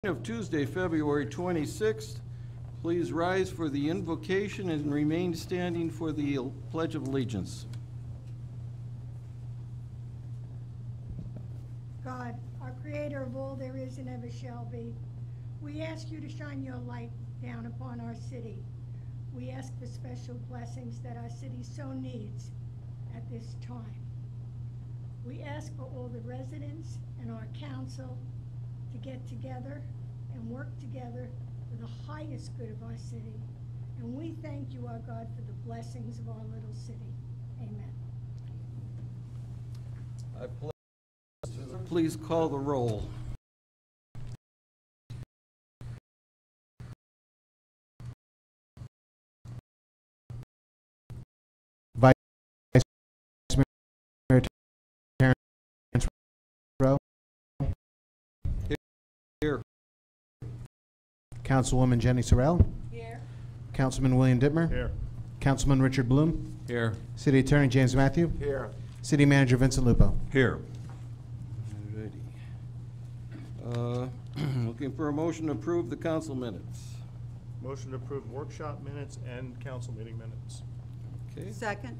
Of Tuesday, February 26th. Please rise for the invocation and remain standing for the Pledge of Allegiance. God, our creator of all there is and ever shall be, we ask you to shine your light down upon our city. We ask for special blessings that our city so needs at this time. We ask for all the residents and our council to get together and work together for the highest good of our city. And we thank you, our God, for the blessings of our little city. Amen. Please call the roll. Vice Mayor Terrence Rowe. Here. Councilwoman Jenny Sorrell. Here. Councilman William Dittmer. Here. Councilman Richard Bloom. Here. City Attorney James Matthew. Here. City Manager Vincent Lupo. Here. Looking for a motion to approve the council minutes. Motion to approve workshop minutes and council meeting minutes. Okay. Second.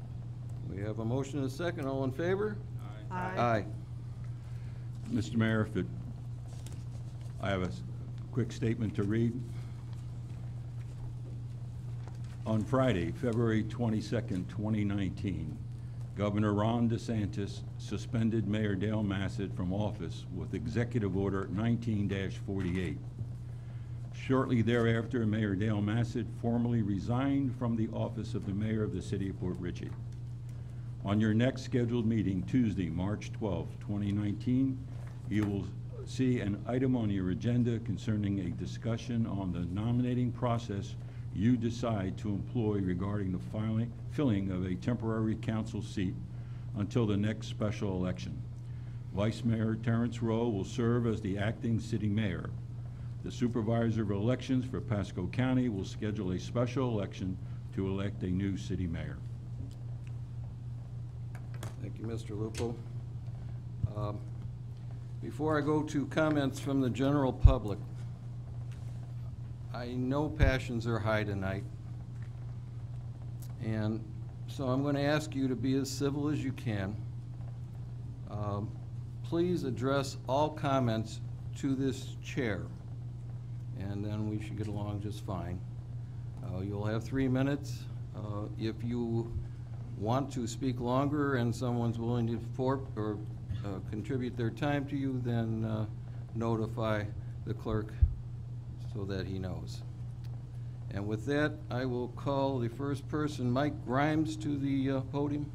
We have a motion and a second. All in favor? Aye. Aye. Mr. Mayor, I have a quick statement to read. On Friday, February 22nd, 2019, Governor Ron DeSantis suspended Mayor Dale Massett from office with Executive Order 19-48. Shortly thereafter, Mayor Dale Massett formally resigned from the office of the mayor of the city of Port Richey. On your next scheduled meeting, Tuesday, March 12, 2019, you will see an item on your agenda concerning a discussion on the nominating process you decide to employ regarding the filling of a temporary council seat until the next special election. Vice Mayor Terrence Rowe will serve as the acting city mayor. The supervisor of elections for Pasco County will schedule a special election to elect a new city mayor. Thank you, Mr. Lupo. Before I go to comments from the general public, I know passions are high tonight, and so I'm going to ask you to be as civil as you can. Please address all comments to this chair, and then we should get along just fine. You'll have 3 minutes. If you want to speak longer and someone's willing to contribute their time to you, then notify the clerk so that he knows. And with that, I will call the first person, Mike Grimes, to the podium.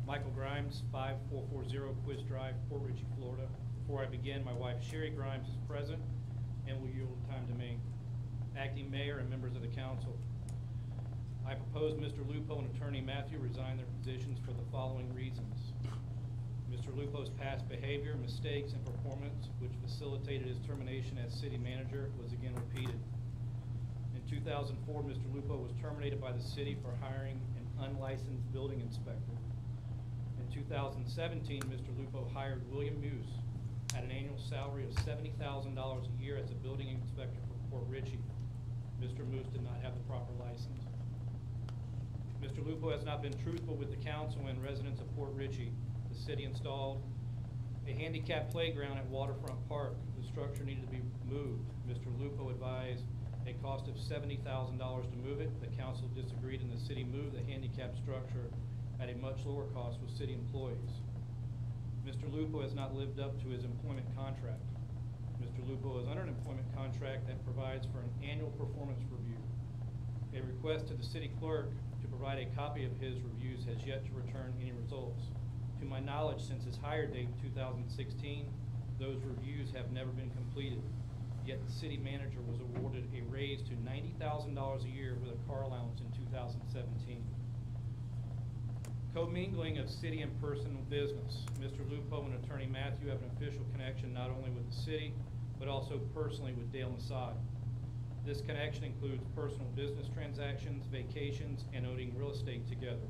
Michael Grimes, 5440 Quiz Drive, Port Richey, Florida. Before I begin, my wife Sherry Grimes is present and will yield time to me. Acting Mayor and members of the council, I propose Mr. Lupo and Attorney Matthew resign their positions for the following reasons. Mr. Lupo's past behavior, mistakes, and performance, which facilitated his termination as city manager, was again repeated. In 2004, Mr. Lupo was terminated by the city for hiring an unlicensed building inspector. In 2017, Mr. Lupo hired William Muse at an annual salary of $70,000 a year as a building inspector for Port Richey. Mr. Muse did not have the proper license. Mr. Lupo has not been truthful with the council and residents of Port Richey. The city installed a handicap playground at Waterfront Park. The structure needed to be moved. Mr. Lupo advised a cost of $70,000 to move it. The council disagreed and the city moved the handicap structure at a much lower cost with city employees. Mr. Lupo has not lived up to his employment contract. Mr. Lupo is under an employment contract that provides for an annual performance review. A request to the city clerk to provide a copy of his reviews has yet to return any results. To my knowledge, since his hire date in 2016, those reviews have never been completed. Yet the city manager was awarded a raise to $90,000 a year with a car allowance in 2017. Commingling of city and personal business. Mr. Lupo and Attorney Matthew have an official connection not only with the city, but also personally with Dale Massad. This connection includes personal business transactions, vacations, and owning real estate together.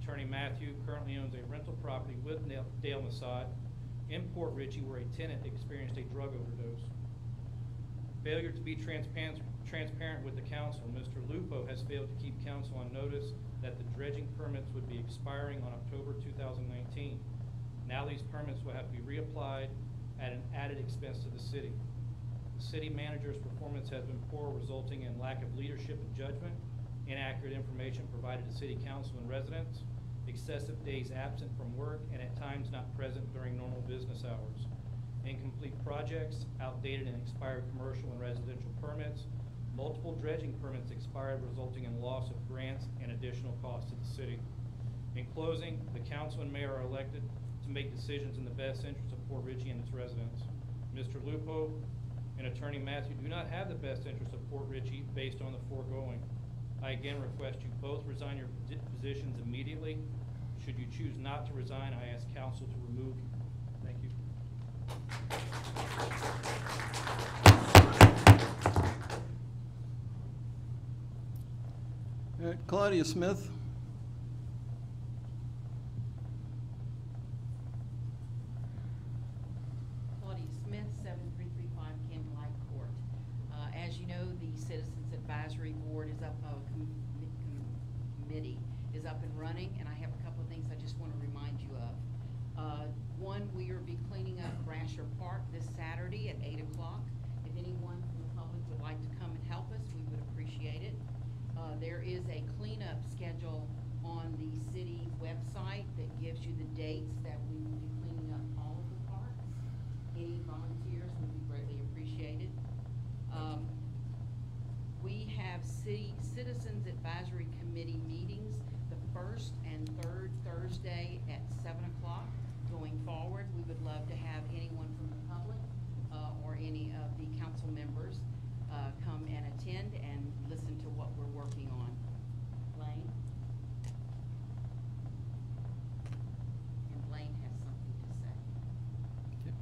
Attorney Matthew currently owns a rental property with Dale Masad in Port Richey where a tenant experienced a drug overdose. Failure to be transparent with the council. Mr. Lupo has failed to keep council on notice that the dredging permits would be expiring on October 2019. Now these permits will have to be reapplied at an added expense to the city. The city manager's performance has been poor, resulting in lack of leadership and judgment, inaccurate information provided to city council and residents, excessive days absent from work, and at times not present during normal business hours. Incomplete projects, outdated and expired commercial and residential permits, multiple dredging permits expired, resulting in loss of grants and additional costs to the city. In closing, the council and mayor are elected to make decisions in the best interest of Port Richey and its residents. Mr. Lupo and Attorney Matthew do not have the best interest of Port Richey based on the foregoing. I again request you both resign your positions immediately. Should you choose not to resign, I ask council to remove you. Thank you. All right, Claudia Smith. Claudia Smith, 7335 Candlelight Court. As you know, the Citizens Advisory Board is up, committee is up and running, and I have a couple of things I just want to remind you of. One, we will be cleaning up Brasher Park this Saturday at 8 o'clock. If anyone from the public would like to come and help us, we would appreciate it. There is a cleanup schedule on the city website that gives you the dates that we will be cleaning up all of the parks. Any volunteers would be greatly appreciated. We have Citizens Advisory Committee meetings the first and third Thursday at 7 o'clock. Going forward, we would love to have anyone from the public or any of the council members come and attend and listen to what we're working on. Blaine? And Blaine has something to say. Okay.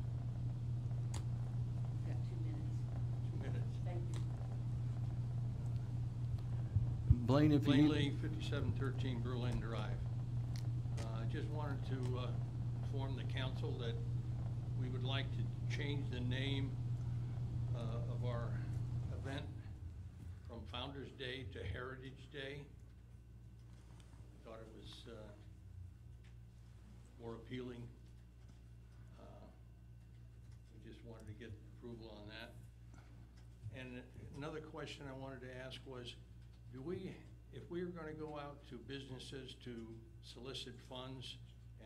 You've got 2 minutes. 2 minutes. Thank you. Blaine, if you Blaine need. Lee, 5713 Berlin Drive. I just wanted to inform the council that we would like to change the name of our event from Founder's Day to Heritage Day. I thought it was more appealing. We just wanted to get approval on that. And another question I wanted to ask was, if we are going to go out to businesses to solicit funds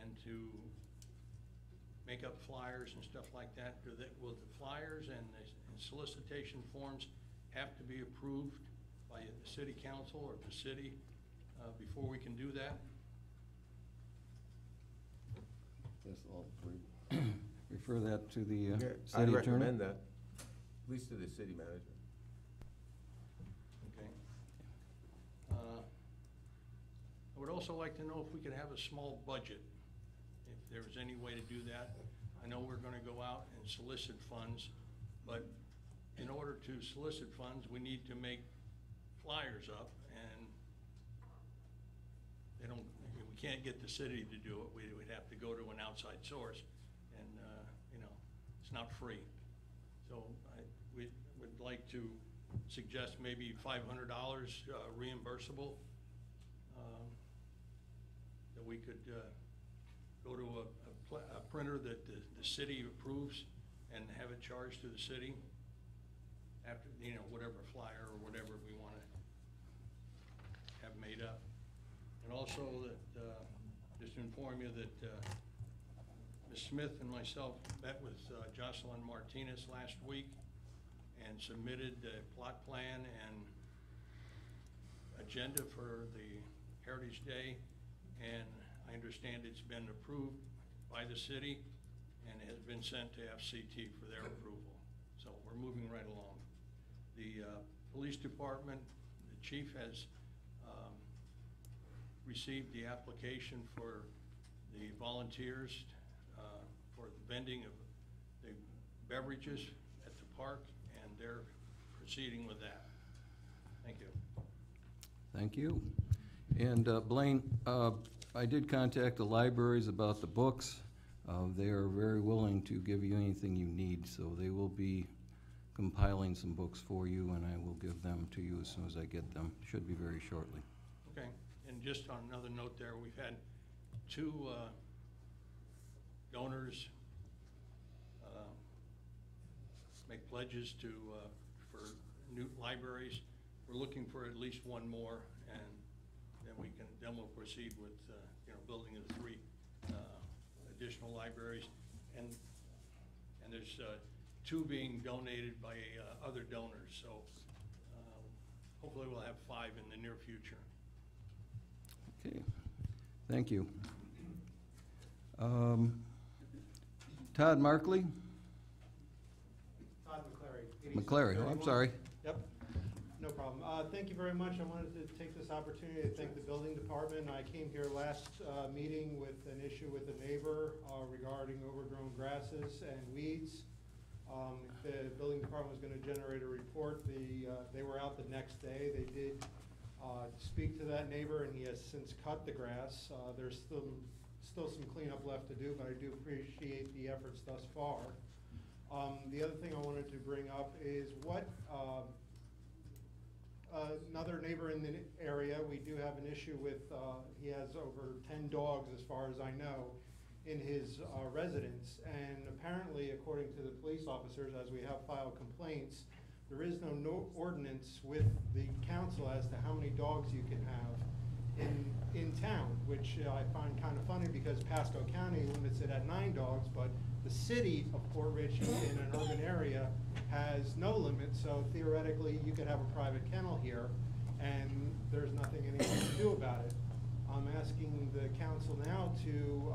and to make up flyers and stuff like that, will the flyers and the solicitation forms have to be approved by the city council or the city before we can do that? Yes, I'll refer that to the Yeah, city I'd attorney. recommend that, at least to the city manager. Okay. I would also like to know if we could have a small budget, if there was any way to do that. I know we're gonna go out and solicit funds, but in order to solicit funds, we need to make flyers up, and we can't get the city to do it. We'd have to go to an outside source, and, it's not free. So we would like to suggest maybe $500 reimbursable, that we could go to a printer that the city approves and have it charged to the city after, whatever flyer or whatever we want to have made up. And also that, just to inform you that Ms. Smith and myself met with Jocelyn Martinez last week and submitted the plot plan and agenda for the Heritage Day, and I understand it's been approved by the city and has been sent to FCT for their approval. So we're moving right along. The police department, the chief has received the application for the volunteers for the vending of the beverages at the park, and they're proceeding with that. Thank you. Thank you. And Blaine, I did contact the libraries about the books. They are very willing to give you anything you need, so they will be compiling some books for you, and I will give them to you as soon as I get them. Should be very shortly. Okay, and just on another note there, we've had two donors make pledges to, for new libraries. We're looking for at least one more, and then we'll proceed with, building of the 3 additional libraries. And there's 2 being donated by other donors, so hopefully we'll have 5 in the near future. Okay, thank you. Todd Markley? Todd McClary. McClary, oh, I'm sorry. Yep, no problem. Thank you very much. I wanted to take this opportunity to thank the building department. I came here last meeting with an issue with a neighbor regarding overgrown grasses and weeds. The building department was going to generate a report. They were out the next day. They did speak to that neighbor, and he has since cut the grass. There's still some cleanup left to do, but I do appreciate the efforts thus far. The other thing I wanted to bring up is what another neighbor in the area, we do have an issue with, he has over 10 dogs as far as I know in his residence, and apparently according to the police officers, as we have filed complaints, there is no ordinance with the council as to how many dogs you can have in town, which I find kind of funny because Pasco County limits it at 9 dogs, but the city of Port Richey in an urban area has no limit, so theoretically you could have a private kennel here and there's nothing anyone can do about it. I'm asking the council now to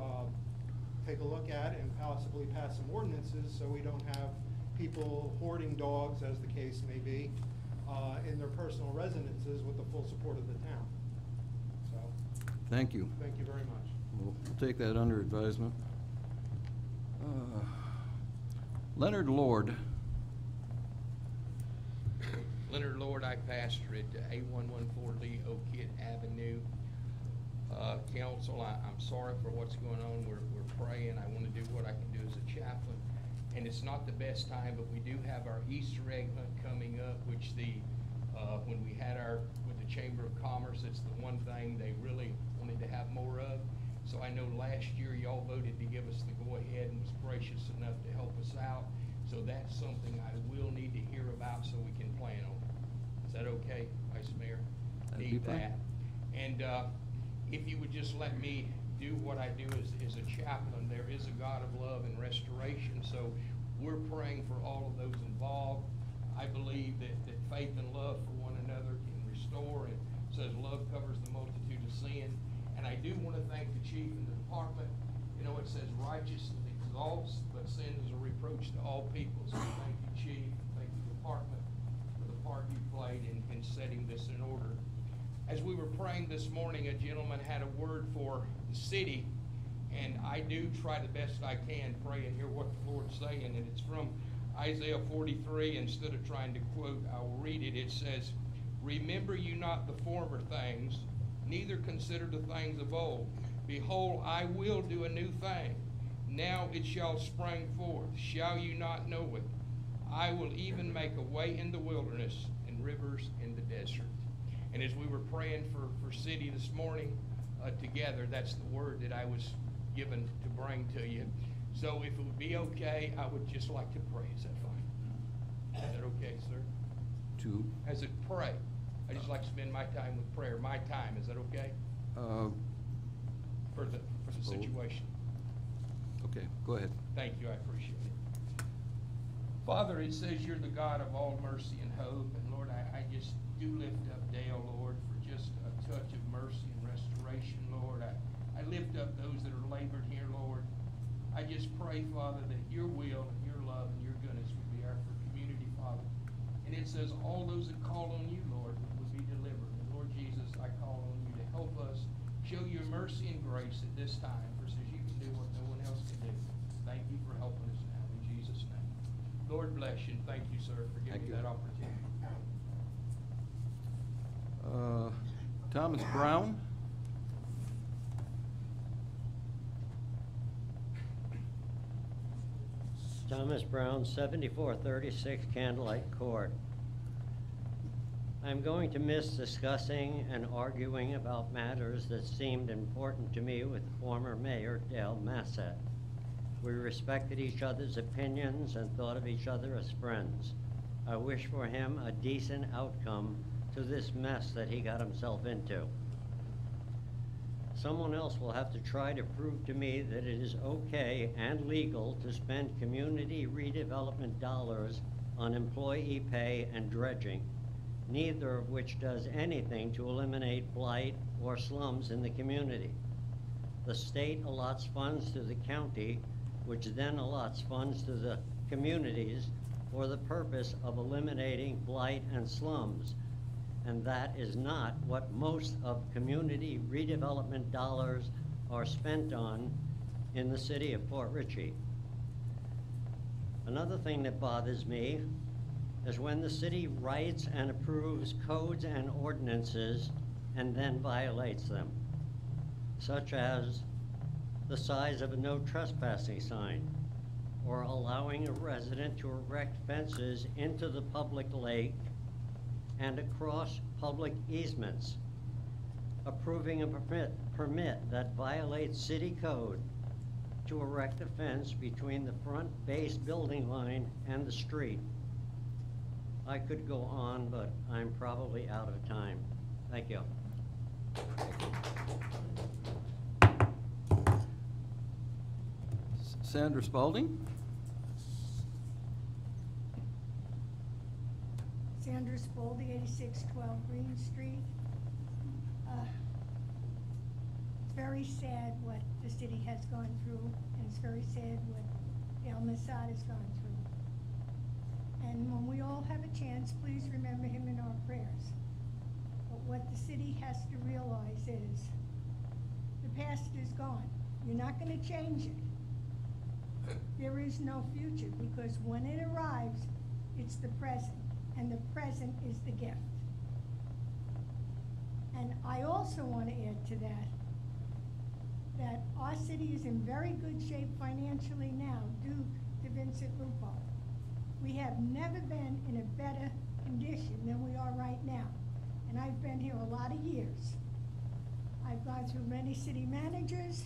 take a look at and possibly pass some ordinances so we don't have people hoarding dogs, as the case may be, in their personal residences with the full support of the town. So, Thank you. thank you very much. We'll take that under advisement. Leonard Lord. Leonard Lord, I pastor at 8114 Lee Oak Kid Avenue. Council, I'm sorry for what's going on. We're praying. I want to do what I can do as a chaplain. And it's not the best time, but we do have our Easter egg hunt coming up, which when we had with the Chamber of Commerce, it's the one thing they really wanted to have more of. So I know last year y'all voted to give us the go-ahead and was gracious enough to help us out. So that's something I will need to hear about so we can plan on it. Is that okay, Vice Mayor? That'd be fine. Need that. And if you would just let me do what I do as a chaplain, there is a God of love and restoration. So we're praying for all of those involved. I believe that faith and love for one another can restore, and says love covers the multitude of sin. And I do want to thank the chief and the department. You know, it says righteousness exalts, but sin is a reproach to all people. So thank you, chief, thank you, department, for the part you played in setting this in order. As we were praying this morning, a gentleman had a word for the city, and I do try the best I can pray and hear what the Lord's saying, and it's from Isaiah 43. Instead of trying to quote, I will read it. It says, "Remember you not the former things, neither consider the things of old. Behold, I will do a new thing. Now it shall spring forth. Shall you not know it? I will even make a way in the wilderness and rivers in the desert." And as we were praying for city this morning together, that's the word that I was given to bring to you. So if it would be okay, I would just like to pray. Is that fine? Is that okay, sir? To? As it pray. I just like to spend my time with prayer. My time, is that okay? For the situation. Okay, go ahead. Thank you, I appreciate it. Father, it says you're the God of all mercy and hope. And Lord, I just do lift up Dale, Lord, for just a touch of mercy and restoration, Lord. I lift up those that are labored here, Lord. I just pray, Father, that your will and your love and your goodness would be our community, Father. And it says all those that call on you, Lord, would be delivered. And Lord Jesus, I call on you to help us show your mercy and grace at this time, for says you can do what no one else can do. Thank you for helping us now, in Jesus' name. Lord bless you, and thank you, sir, for giving me that opportunity. Thomas Brown. Thomas Brown, 7436 Candlelight Court. I'm going to miss discussing and arguing about matters that seemed important to me with former Mayor Dale Massett. We respected each other's opinions and thought of each other as friends. I wish for him a decent outcome to this mess that he got himself into. Someone else will have to try to prove to me that it is okay and legal to spend community redevelopment dollars on employee pay and dredging, neither of which does anything to eliminate blight or slums in the community. The state allots funds to the county, which then allots funds to the communities for the purpose of eliminating blight and slums. And that is not what most of community redevelopment dollars are spent on in the city of Port Richey. Another thing that bothers me is when the city writes and approves codes and ordinances and then violates them, such as the size of a no trespassing sign, or allowing a resident to erect fences into the public lake and across public easements, approving a permit that violates city code to erect a fence between the front base building line and the street. I could go on, but I'm probably out of time. Thank you. Sandra Spalding? Sandra Spalding, 8612 Green Street. It's very sad what the city has gone through, and it's very sad what Dale Massad has gone through. And when we all have a chance, please remember him in our prayers. But what the city has to realize is the past is gone. You're not going to change it. There is no future, because when it arrives, it's the present, and the present is the gift. And I also want to add to that our city is in very good shape financially now due to Vincent Lupo. We have never been in a better condition than we are right now. And I've been here a lot of years. I've gone through many city managers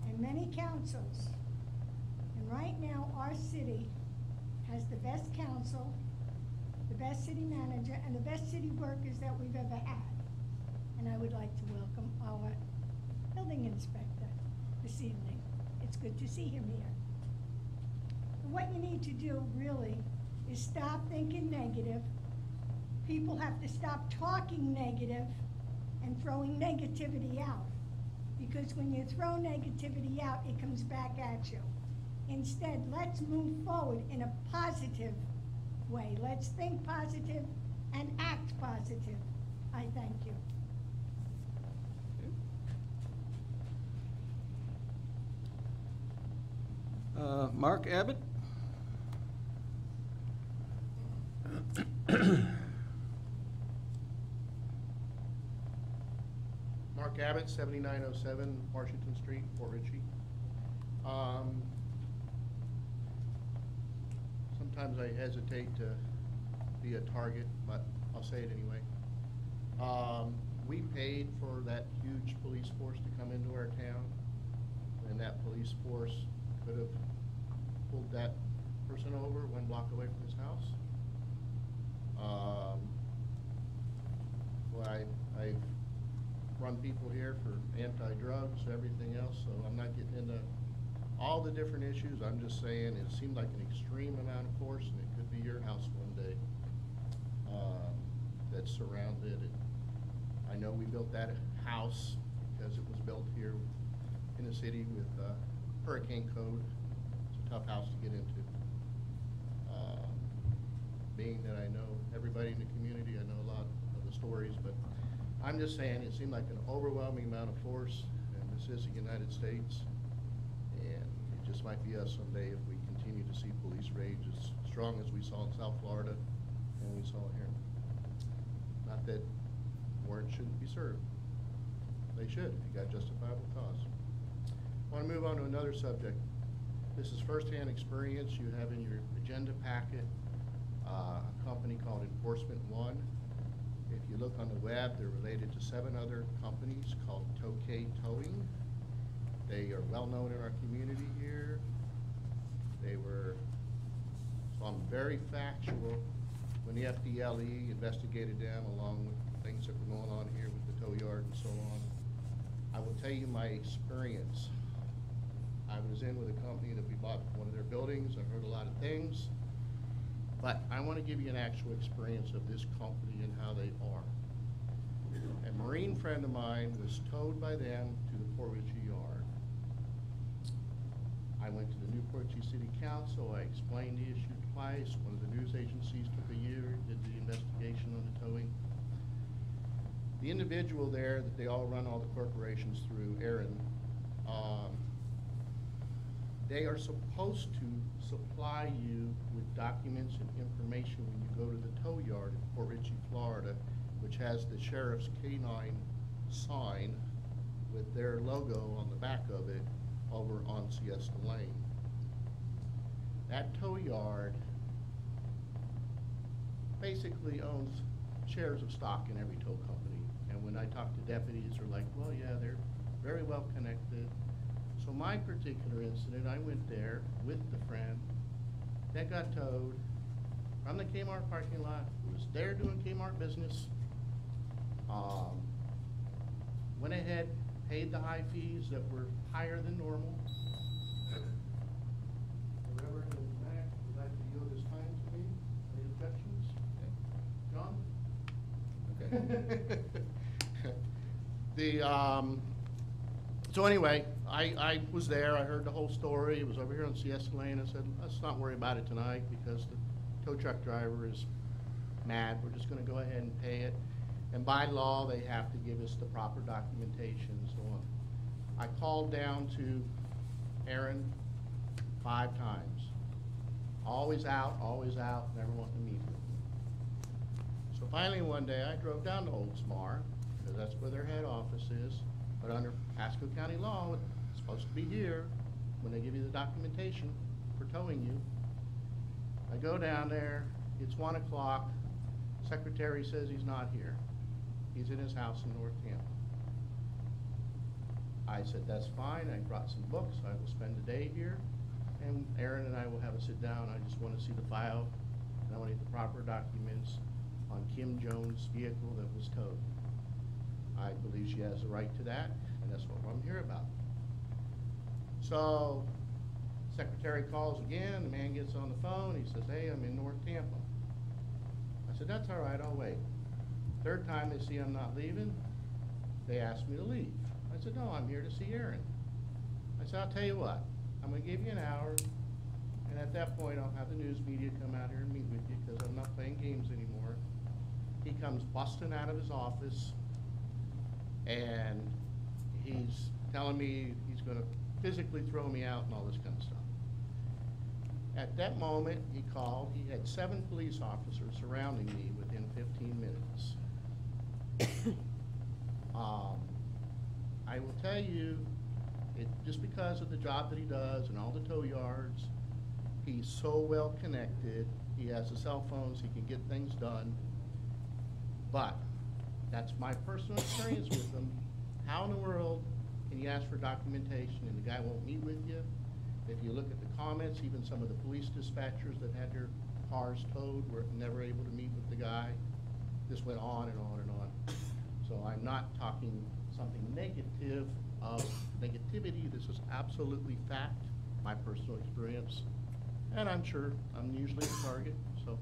and many councils. And right now, our city has the best council, the best city manager, and the best city workers that we've ever had. And I would like to welcome our building inspector this evening. It's good to see him here. What you need to do really is stop thinking negative. People have to stop talking negative and throwing negativity out. Because when you throw negativity out, it comes back at you. Instead, let's move forward in a positive way. Let's think positive and act positive. I thank you. Mark Abbott? Mark Abbott, 7907 Washington Street, Port Richey. Sometimes I hesitate to be a target, but I'll say it anyway. We paid for that huge police force to come into our town, and that police force could have pulled that person over 1 block away from his house. Well, I've run people here for anti-drugs, everything else, so I'm not getting into all the different issues. I'm just saying it seemed like an extreme amount of force, and it could be your house one day that's surrounded. And I know we built that house because it was built here in the city with hurricane code. It's a tough house to get into. Being that I know everybody in the community, I know a lot of the stories, but I'm just saying it seemed like an overwhelming amount of force, and this is the United States, and it just might be us someday if we continue to see police rage as strong as we saw in South Florida and we saw here. Not that warrants shouldn't be served. They should, if you got justifiable cause. I want to move on to another subject. This is firsthand experience. You have in your agenda packet a company called Enforcement One. If you look on the web, they're related to 7 other companies called Tokay Towing. They are well known in our community here. So I'm very factual. When the FDLE investigated them along with things that were going on here with the tow yard and so on, I will tell you my experience. I was in with a company that we bought one of their buildings. I've heard a lot of things. But I want to give you an actual experience of this company and how they are. A Marine friend of mine was towed by them to the Port Richey yard. I went to the Newport Richey City Council. I explained the issue twice. One of the news agencies took a year, did the investigation on the towing. The individual there that they all run all the corporations through, Aaron, they are supposed to supply you with documents and information when you go to the tow yard in Port Richey, Florida, which has the sheriff's canine sign with their logo on the back of it over on Siesta Lane. That tow yard basically owns shares of stock in every tow company. And when I talk to deputies, they're like, well, yeah, they're very well connected. So my particular incident, I went there with the friend that got towed from the Kmart parking lot, who was there doing Kmart business. Went ahead, paid the high fees that were higher than normal. The Reverend in the back would like to yield his time to me. Any objections? John? Okay. So anyway, I was there. I heard the whole story. It was over here on Siesta Lane. I said, let's not worry about it tonight because the tow truck driver is mad. We're just going to go ahead and pay it. And by law, they have to give us the proper documentation and so on. I called down to Aaron 5 times. Always out, never wanting to meet with me. So finally one day I drove down to Oldsmar, because that's where their head office is. But under Pasco County law, it's supposed to be here when they give you the documentation for towing you. I go down there, it's 1 o'clock. Secretary says he's not here. He's in his house in North Tampa. I said, that's fine. I brought some books. I will spend the day here. And Aaron and I will have a sit down. I just want to see the file. And I want to get the proper documents on Kim Jones' vehicle that was towed. I believe she has the right to that, and that's what I'm here about. So, secretary calls again. The man gets on the phone. He says, hey, I'm in North Tampa. I said, that's all right. I'll wait. 3rd time they see I'm not leaving, they ask me to leave. I said, no, I'm here to see Aaron. I said, I'll tell you what, I'm going to give you an hour, and at that point I'll have the news media come out here and meet with you because I'm not playing games anymore. He comes busting out of his office, and he's telling me he's going to physically throw me out and all this kind of stuff. At that moment, he called. He had 7 police officers surrounding me within 15 minutes. I will tell you, just because of the job that he does and all the tow yards, he's so well connected. He has the cell phones. He can get things done. But that's my personal experience with him. How in the world can you ask for documentation and the guy won't meet with you? If you look at the comments, even some of the police dispatchers that had their cars towed were never able to meet with the guy. This went on and on and on. So I'm not talking something negative of negativity. This is absolutely fact, my personal experience. And I'm sure I'm usually the target. So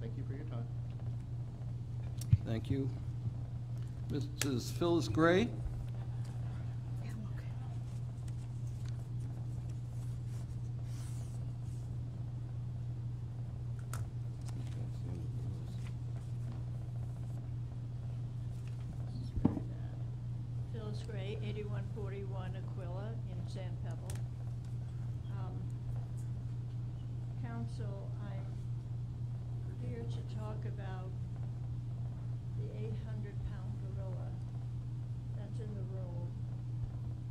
thank you for your time. Thank you. Mrs. Phyllis Gray? Phyllis Gray, 8141 Aquila in San Pebble. Council, I'm here to talk about the 800-pound gorilla that's in the room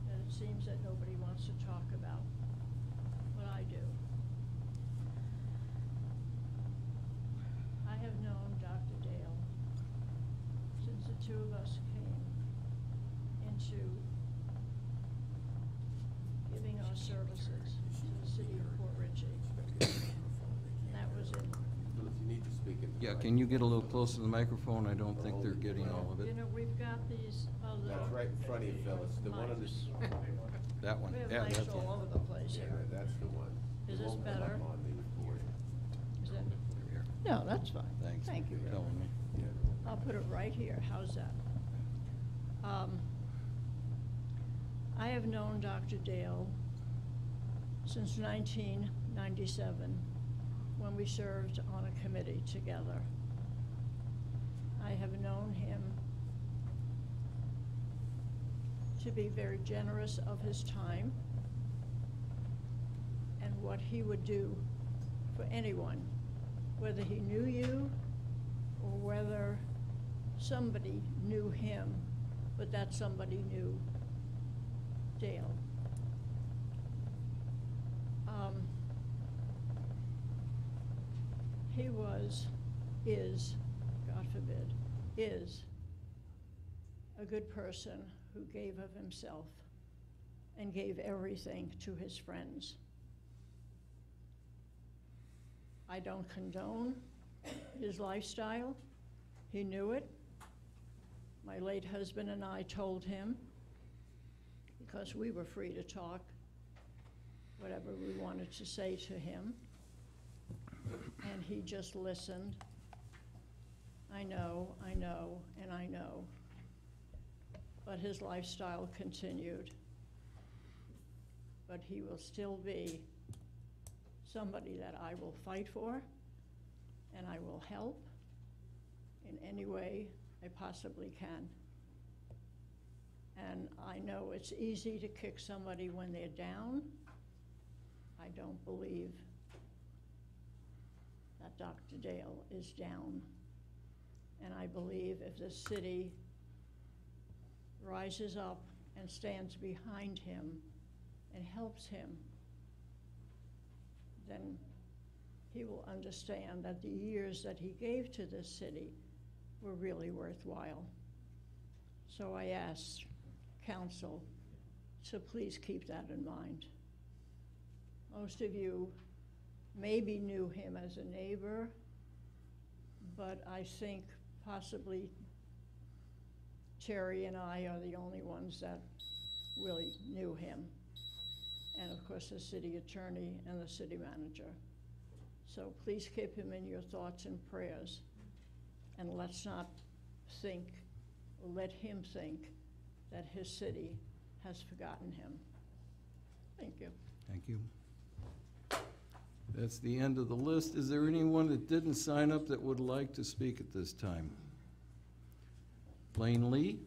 that it seems that nobody wants to talk about. two of us came into giving our services to the city of Port Richey. And that was in, Phyllis, you need to speak in the Yeah, mic. can you get a little closer to the microphone? I don't think they're getting all of it. you know, we've got these other. That's right in front of you, Phyllis, the one on the, mics. That one, We have yeah, mics that's all it. over the place yeah, here. that's the one. Is It this won't come up better? on the board. Is that, Here. no, that's fine. Thanks Thank you for very much. telling me. Yeah. I'll put it right here, how's that? I have known Dr. Dale since 1997, when we served on a committee together. I have known him to be very generous of his time and what he would do for anyone, whether he knew you or whether somebody knew him, but that somebody knew Dale. He is, God forbid, is a good person who gave of himself and gave everything to his friends. I don't condone his lifestyle. He knew it. My late husband and I told him, because we were free to talk whatever we wanted to say to him, and he just listened. I know, and I know. But his lifestyle continued. But he will still be somebody that I will fight for, and I will help in any way I possibly can. And I know it's easy to kick somebody when they're down. I don't believe that Dr. Dale is down. And I believe if the city rises up and stands behind him and helps him, then he will understand that the years that he gave to this city were really worthwhile. So I ask council to please keep that in mind. Most of you maybe knew him as a neighbor, but I think possibly Terry and I are the only ones that really knew him. And of course, the city attorney and the city manager. So please keep him in your thoughts and prayers. And let's not think, or let him think, that his city has forgotten him. Thank you. Thank you. That's the end of the list. Is there anyone that didn't sign up that would like to speak at this time? Blaine Lee?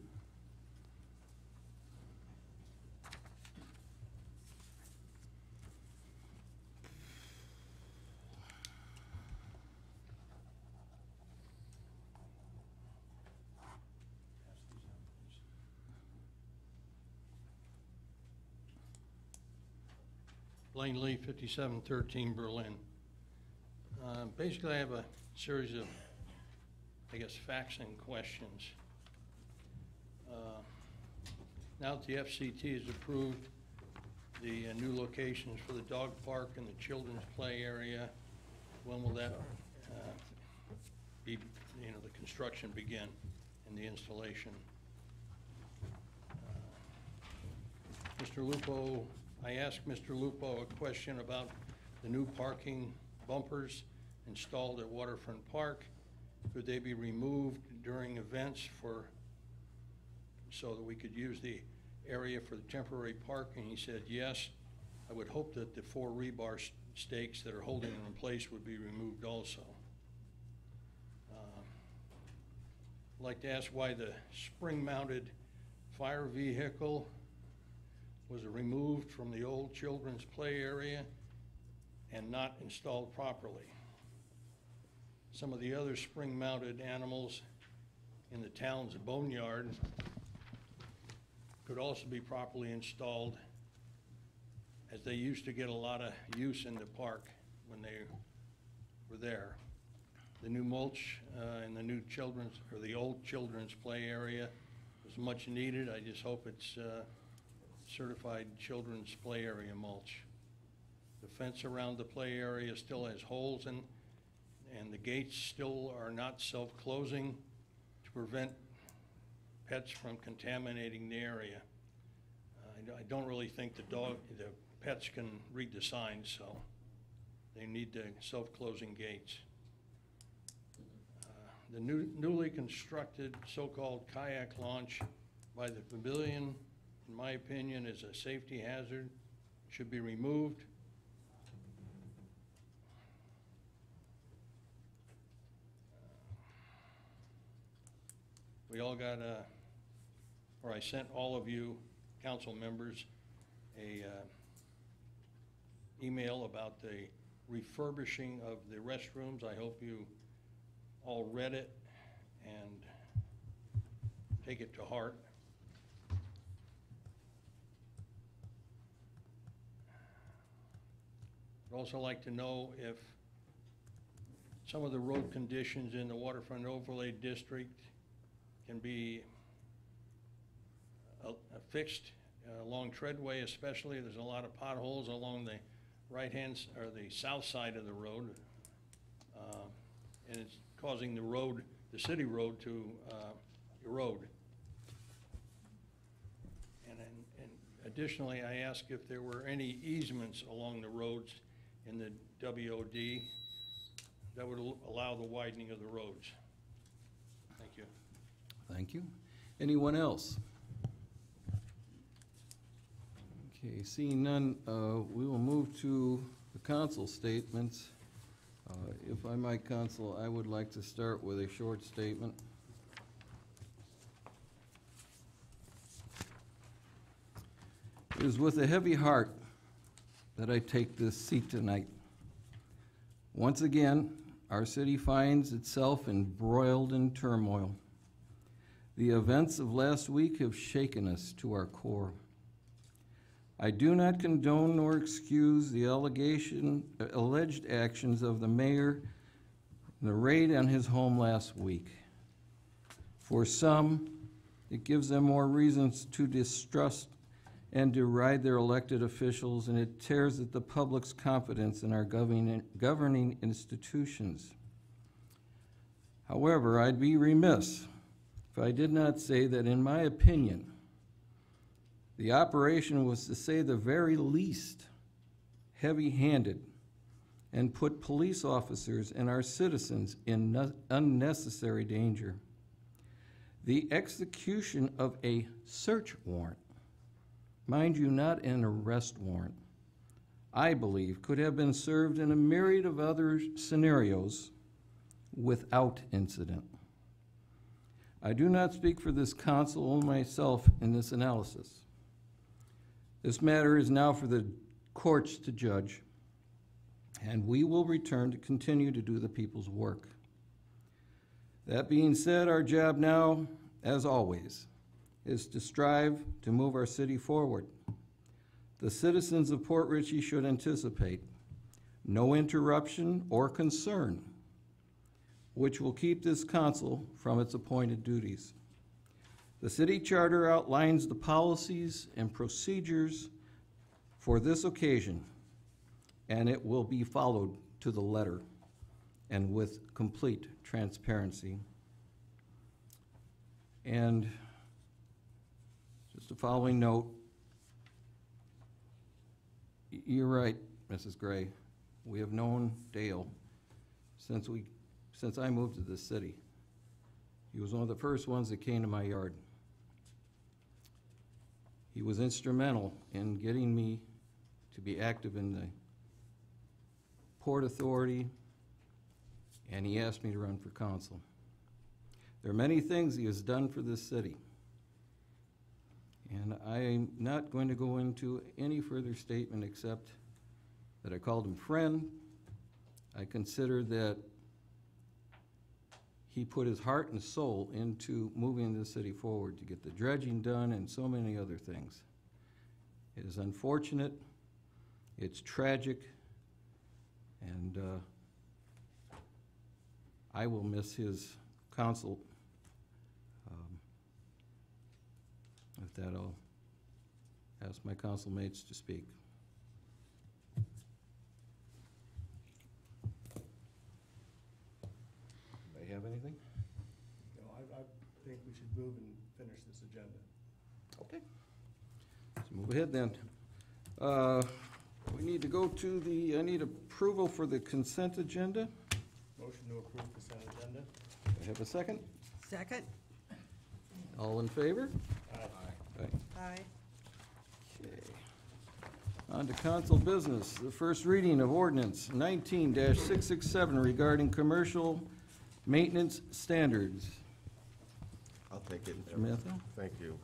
Blaine Lee, 5713 Berlin. Basically, I have a series of, I guess, facts and questions. Now that the FCT has approved the new locations for the dog park and the children's play area, when will that be, the construction begin and the installation? Mr. Lupo, I asked Mr. Lupo a question about the new parking bumpers installed at Waterfront Park. Could they be removed during events so that we could use the area for the temporary parking? He said yes. I would hope that the 4 rebar stakes that are holding them in place would be removed also. I'd like to ask why the spring-mounted fire vehicle was removed from the old children's play area and not installed properly. Some of the other spring-mounted animals in the town's boneyard could also be properly installed, as they used to get a lot of use in the park when they were there. the new mulch in the new children's, or the old children's play area is much needed. I just hope it's certified children's play area mulch. The fence around the play area still has holes in, and the gates still are not self-closing to prevent pets from contaminating the area. I don't really think the pets can read the signs, so they need the self-closing gates. The newly constructed so-called kayak launch by the pavilion, in my opinion, is a safety hazard, should be removed. We all got or I sent all of you, council members, a email about the refurbishing of the restrooms. I hope you all read it and take it to heart. I'd also like to know if some of the road conditions in the waterfront overlay district can be fixed along Treadway especially. There's a lot of potholes along the right-hand, or the south side of the road, and it's causing the road, the city road, to erode. And additionally, I asked if there were any easements along the roads in the WOD that would allow the widening of the roads. Thank you. Thank you. Anyone else? Okay, seeing none, we will move to the council statements. If I might, council, I would like to start with a short statement. It is with a heavy heart that I take this seat tonight. Once again, our city finds itself embroiled in turmoil. The events of last week have shaken us to our core. I do not condone nor excuse the alleged actions of the mayor in the raid on his home last week. For some, it gives them more reasons to distrust and deride their elected officials, and it tears at the public's confidence in our governing institutions. However, I'd be remiss if I did not say that, in my opinion, the operation was, to say the very least, heavy-handed and put police officers and our citizens in unnecessary danger. The execution of a search warrant, mind you, not an arrest warrant, I believe could have been served in a myriad of other scenarios without incident. I do not speak for this council or myself in this analysis. This matter is now for the courts to judge, and we will return to continue to do the people's work. That being said, our job now, as always, is to strive to move our city forward. The citizens of Port Richey should anticipate no interruption or concern, which will keep this council from its appointed duties. The city charter outlines the policies and procedures for this occasion, and it will be followed to the letter and with complete transparency. And just a following note, you're right, Mrs. Gray. We have known Dale since I moved to this city. He was one of the first ones that came to my yard. He was instrumental in getting me to be active in the Port Authority, and he asked me to run for council. There are many things he has done for this city, and I'm not going to go into any further statement except that I called him friend. I consider that he put his heart and soul into moving the city forward to get the dredging done and so many other things. It is unfortunate, it's tragic, and I will miss his counsel. With that, I'll ask my council mates to speak. They have anything? No, I think we should move and finish this agenda. Okay. Let's move ahead then. We need to go to the, I need approval for the consent agenda. Motion to approve consent agenda? Do I have a second? Second? All in favor? Aye. Aye. Aye. Okay. On to council business. The first reading of ordinance 19-667 regarding commercial maintenance standards. I'll take it. Mr. Matthew? Thank you.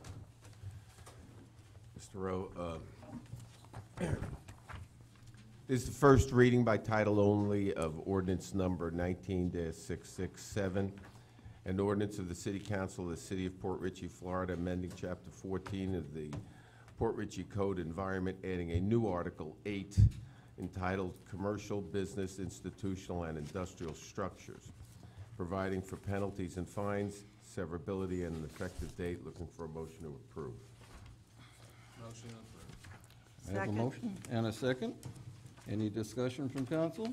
Mr. Rowe, this is the first reading by title only of ordinance number 19-667, an ordinance of the City Council of the City of Port Richey, Florida, amending Chapter 14 of the Port Richey Code Environment, adding a new Article 8 entitled Commercial, Business, Institutional, and Industrial Structures, providing for penalties and fines, severability, and an effective date. Looking for a motion to approve. Motion I have a Second. motion and a second. Any discussion from council?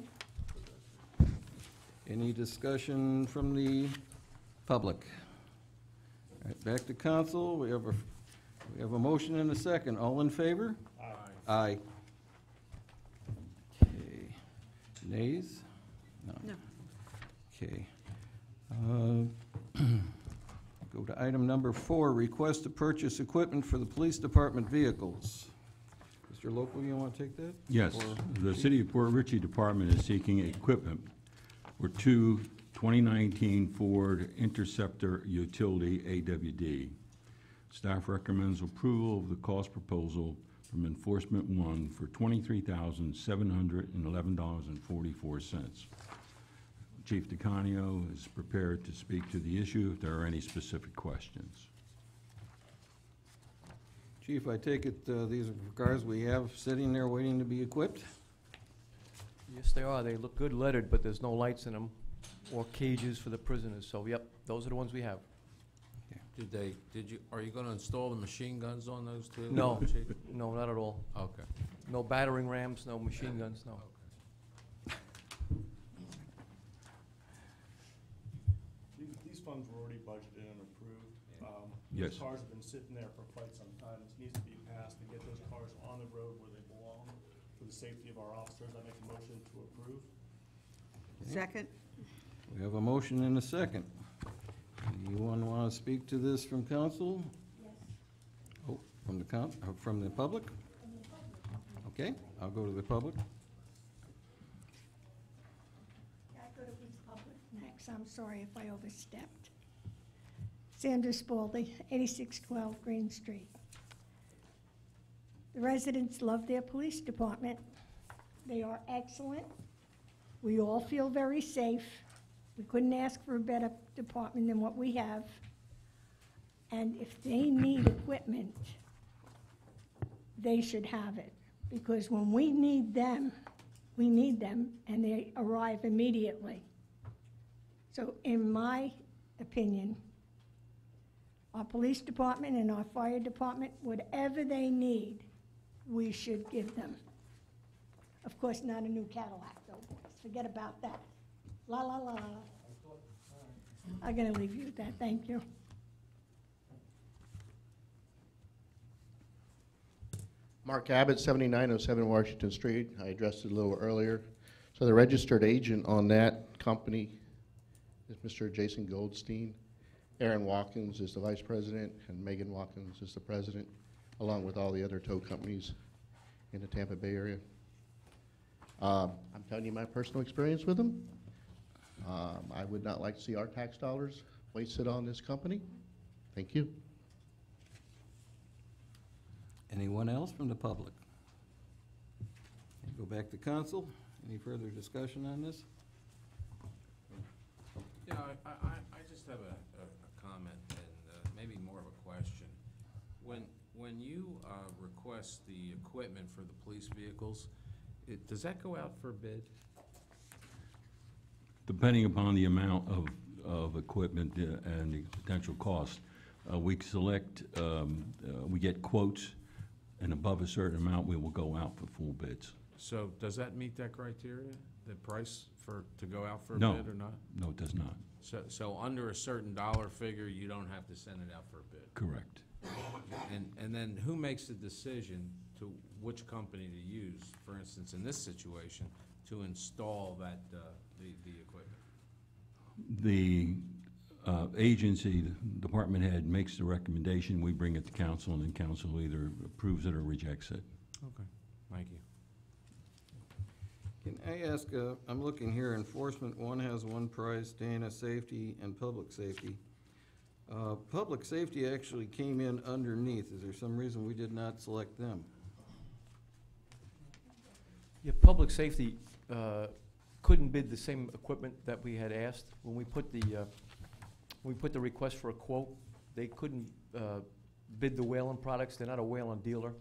Any discussion from the public? All right, back to council. We have a motion and a second. All in favor? Aye. Aye. Okay. Nays? No. Okay. Go to item number 4, request to purchase equipment for the police department vehicles. Mr. Local, you want to take that? Yes, Or- the City of Port Richey Department is seeking equipment for two 2019 Ford Interceptor Utility AWD. Staff recommends approval of the cost proposal from Enforcement One for $23,711.44. Chief DeCanio is prepared to speak to the issue if there are any specific questions. Chief, I take it these are cars we have sitting there waiting to be equipped? Yes, they are. They look good lettered, but there's no lights in them or cages for the prisoners. So, yep, those are the ones we have. Are you gonna install the machine guns on those too? No, Chief? no, not at all. Okay. No battering rams, no machine guns, no. These funds were already budgeted and approved. Yes. These cars have been sitting there for quite some time. This needs to be passed to get those cars on the road where they belong for the safety of our officers. I make a motion to approve. Second? We have a motion and a second. Anyone want to speak to this from council? Yes. Oh, from the public? Okay, I'll go to the public. I go to who's public next. I'm sorry if I overstepped. Sandra Spalding, 8612 Green Street. The residents love their police department. They are excellent. We all feel very safe. We couldn't ask for a better department than what we have. And if they need equipment, they should have it. Because when we need them, and they arrive immediately. So in my opinion, our police department and our fire department, whatever they need, we should give them. Of course, not a new Cadillac, though, boys. Forget about that. La, la, la. I'm gonna leave you with that, thank you. Mark Abbott, 7907 Washington Street. I addressed it a little earlier. So the registered agent on that company is Mr. Jason Goldstein. Aaron Watkins is the vice president, and Megan Watkins is the president, along with all the other tow companies in the Tampa Bay area. I'm telling you my personal experience with them. I would not like to see our tax dollars wasted on this company. Thank you. Anyone else from the public? Go back to council. Any further discussion on this? Yeah, I just have a comment and maybe more of a question. When you request the equipment for the police vehicles, does that go out for bid? depending upon the amount of equipment and the potential cost, we select, we get quotes, and above a certain amount, we will go out for full bids. So does that meet that criteria, the price to go out for a No. bid or not? No, it does not. So under a certain dollar figure, you don't have to send it out for a bid? Correct. And then who makes the decision to which company to use, for instance, in this situation, to install that, the equipment? The agency, the department head makes the recommendation, we bring it to council, and then council either approves it or rejects it. Okay, thank you. Can I ask, I'm looking here, enforcement, one has one price, Dana safety and public safety. Public safety actually came in underneath. Is there some reason we did not select them? Yeah, public safety couldn't bid the same equipment that we had asked. When we put the request for a quote, they couldn't bid the Whalen products. They're not a Whalen dealer,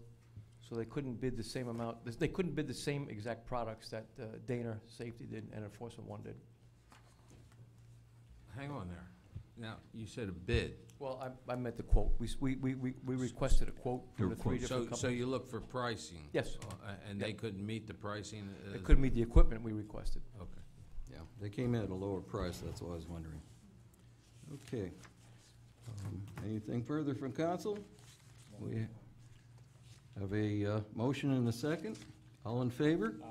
so they couldn't bid the same amount. They couldn't bid the same exact products that Dana Safety did and Enforcement One did. Hang on there. Now, you said a bid. Well, I meant the quote. We requested a quote from the three different companies. So you look for pricing? Yes. And they couldn't meet the pricing? They couldn't meet the equipment we requested. Okay. Yeah, they came in at a lower price, that's what I was wondering. Okay. Anything further from council? We have a motion and a second. All in favor? Aye.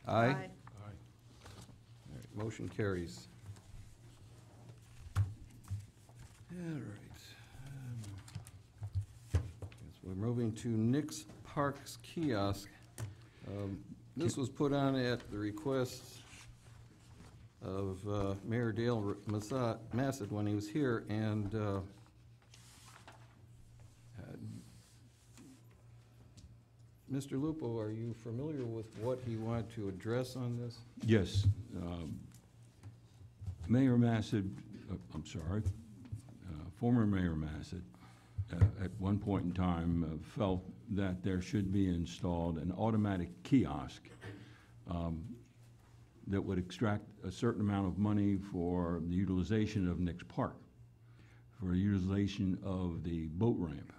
Aye. Aye. All right, motion carries. All right. Guess we're moving to Nick's Parks kiosk. This was put on at the request of Mayor Dale Massad when he was here, and Mr. Lupo, are you familiar with what he wanted to address on this? Yes. Mayor Massad, former Mayor Massad, at one point in time felt that there should be installed an automatic kiosk that would extract a certain amount of money for the utilization of Nick's Park, for the utilization of the boat ramp.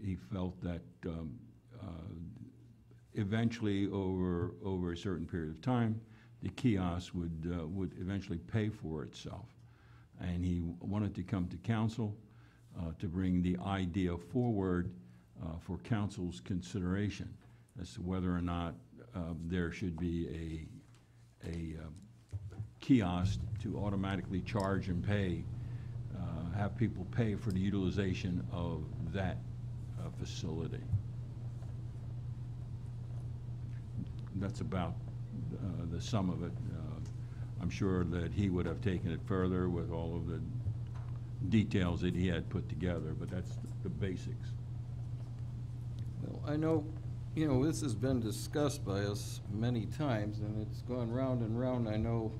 He felt that eventually, over a certain period of time, the kiosk would eventually pay for itself. And he wanted to come to council to bring the idea forward for council's consideration as to whether or not there should be a kiosk to automatically charge and pay, have people pay for the utilization of that facility. That's about the sum of it. I'm sure that he would have taken it further with all of the details that he had put together, but that's the basics. Well, I know, you know, this has been discussed by us many times, and it's gone round and round. I know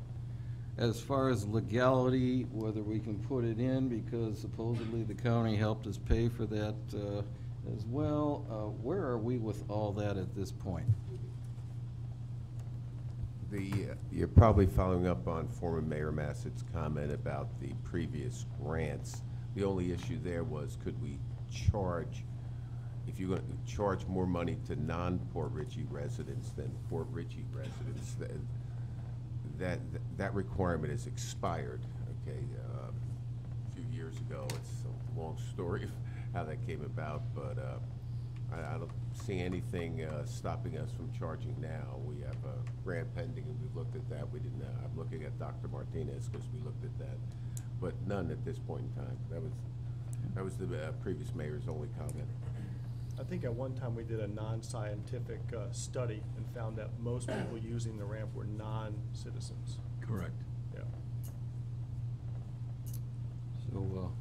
as far as legality, whether we can put it in, because supposedly the county helped us pay for that as well. Where are we with all that at this point? You're probably following up on former Mayor Massad's comment about the previous grants. The only issue there was, could we charge, if you're going to charge more money to non-Port Richey residents than Port Richey residents, that requirement is expired, okay? A few years ago. It's a long story of how that came about, but I don't see anything stopping us from charging now. We have a grant pending, and we've looked at that. We didn't. I'm looking at Dr. Martinez because we looked at that, but none at this point in time. That was the previous mayor's only comment. I think at one time we did a non-scientific study and found that most people using the ramp were non-citizens. Correct. Yeah. So,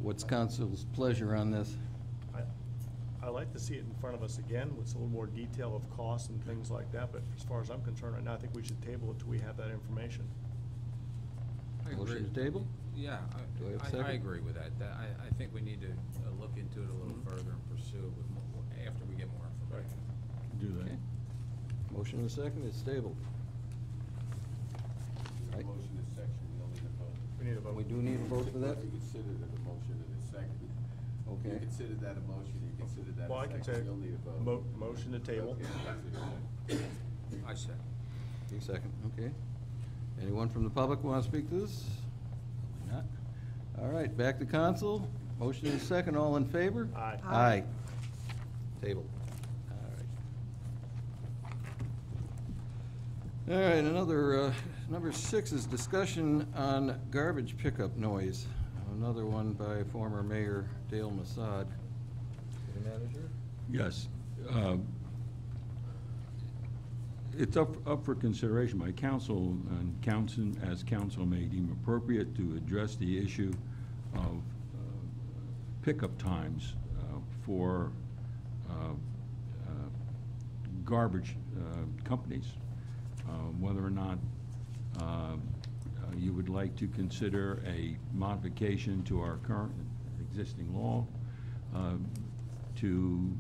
what's council's pleasure on this? I like to see it in front of us again with a little more detail of costs and things like that, but as far as I'm concerned right now, I think we should table it till we have that information. Motion to table? Yeah, Do I have a second? I agree with that. I think we need to look into it a little further and pursue it with more, after we get more information. Do that. Okay. Motion and a second, it's tabled. section, we don't need a vote. We need a vote. We do need a vote for that? You considered it a motion in a second. Okay. You considered that a motion, you considered that Well, I a can second, say, you'll need a vote. motion to table. Okay, that's it. I said. A second, okay. Anyone from the public want to speak to this? Not. All right, back to council. Motion is second, all in favor? Aye. Aye. Table. All right, another, number 6 is discussion on garbage pickup noise. Another one by former Mayor Dale Massad. City Manager? Yes. It's up for consideration by council, and as council may deem appropriate, to address the issue of pickup times for garbage companies. Whether or not you would like to consider a modification to our current existing law to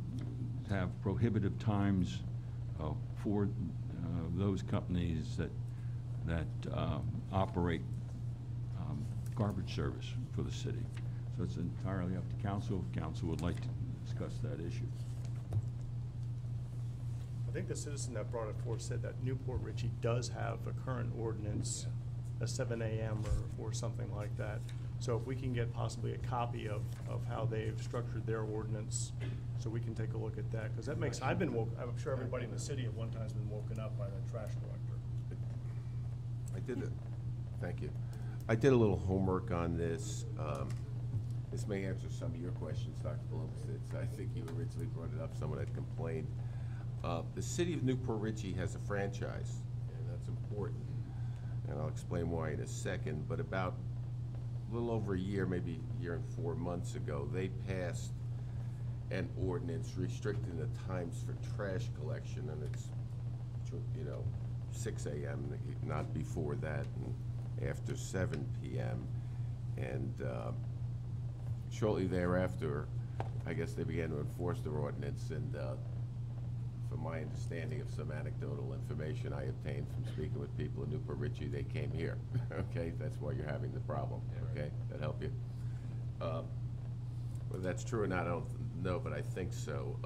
have prohibitive times for those companies that operate garbage service for the city. So it's entirely up to council if council would like to discuss that issue. I think the citizen that brought it forth said that Newport Richey does have a current ordinance, a 7 a.m. or something like that. So if we can get possibly a copy of how they've structured their ordinance, so we can take a look at that, because that makes, I'm sure everybody in the city at one time has been woken up by that trash collector. I did it, thank you. I did a little homework on this. This may answer some of your questions, Dr. Blumstead. I think you originally brought it up, someone had complained. The city of Newport Richey has a franchise, and that's important, and I'll explain why in a second, but about a little over a year, maybe a year and 4 months ago, they passed an ordinance restricting the times for trash collection, and it's, 6 a.m., not before that, and after 7 p.m. And shortly thereafter, I guess they began to enforce their ordinance, and from my understanding of some anecdotal information I obtained from speaking with people in Newport Richey, they came here. Okay, that's why you're having the problem. Okay, that help you? Whether that's true or not, I don't know, but I think so.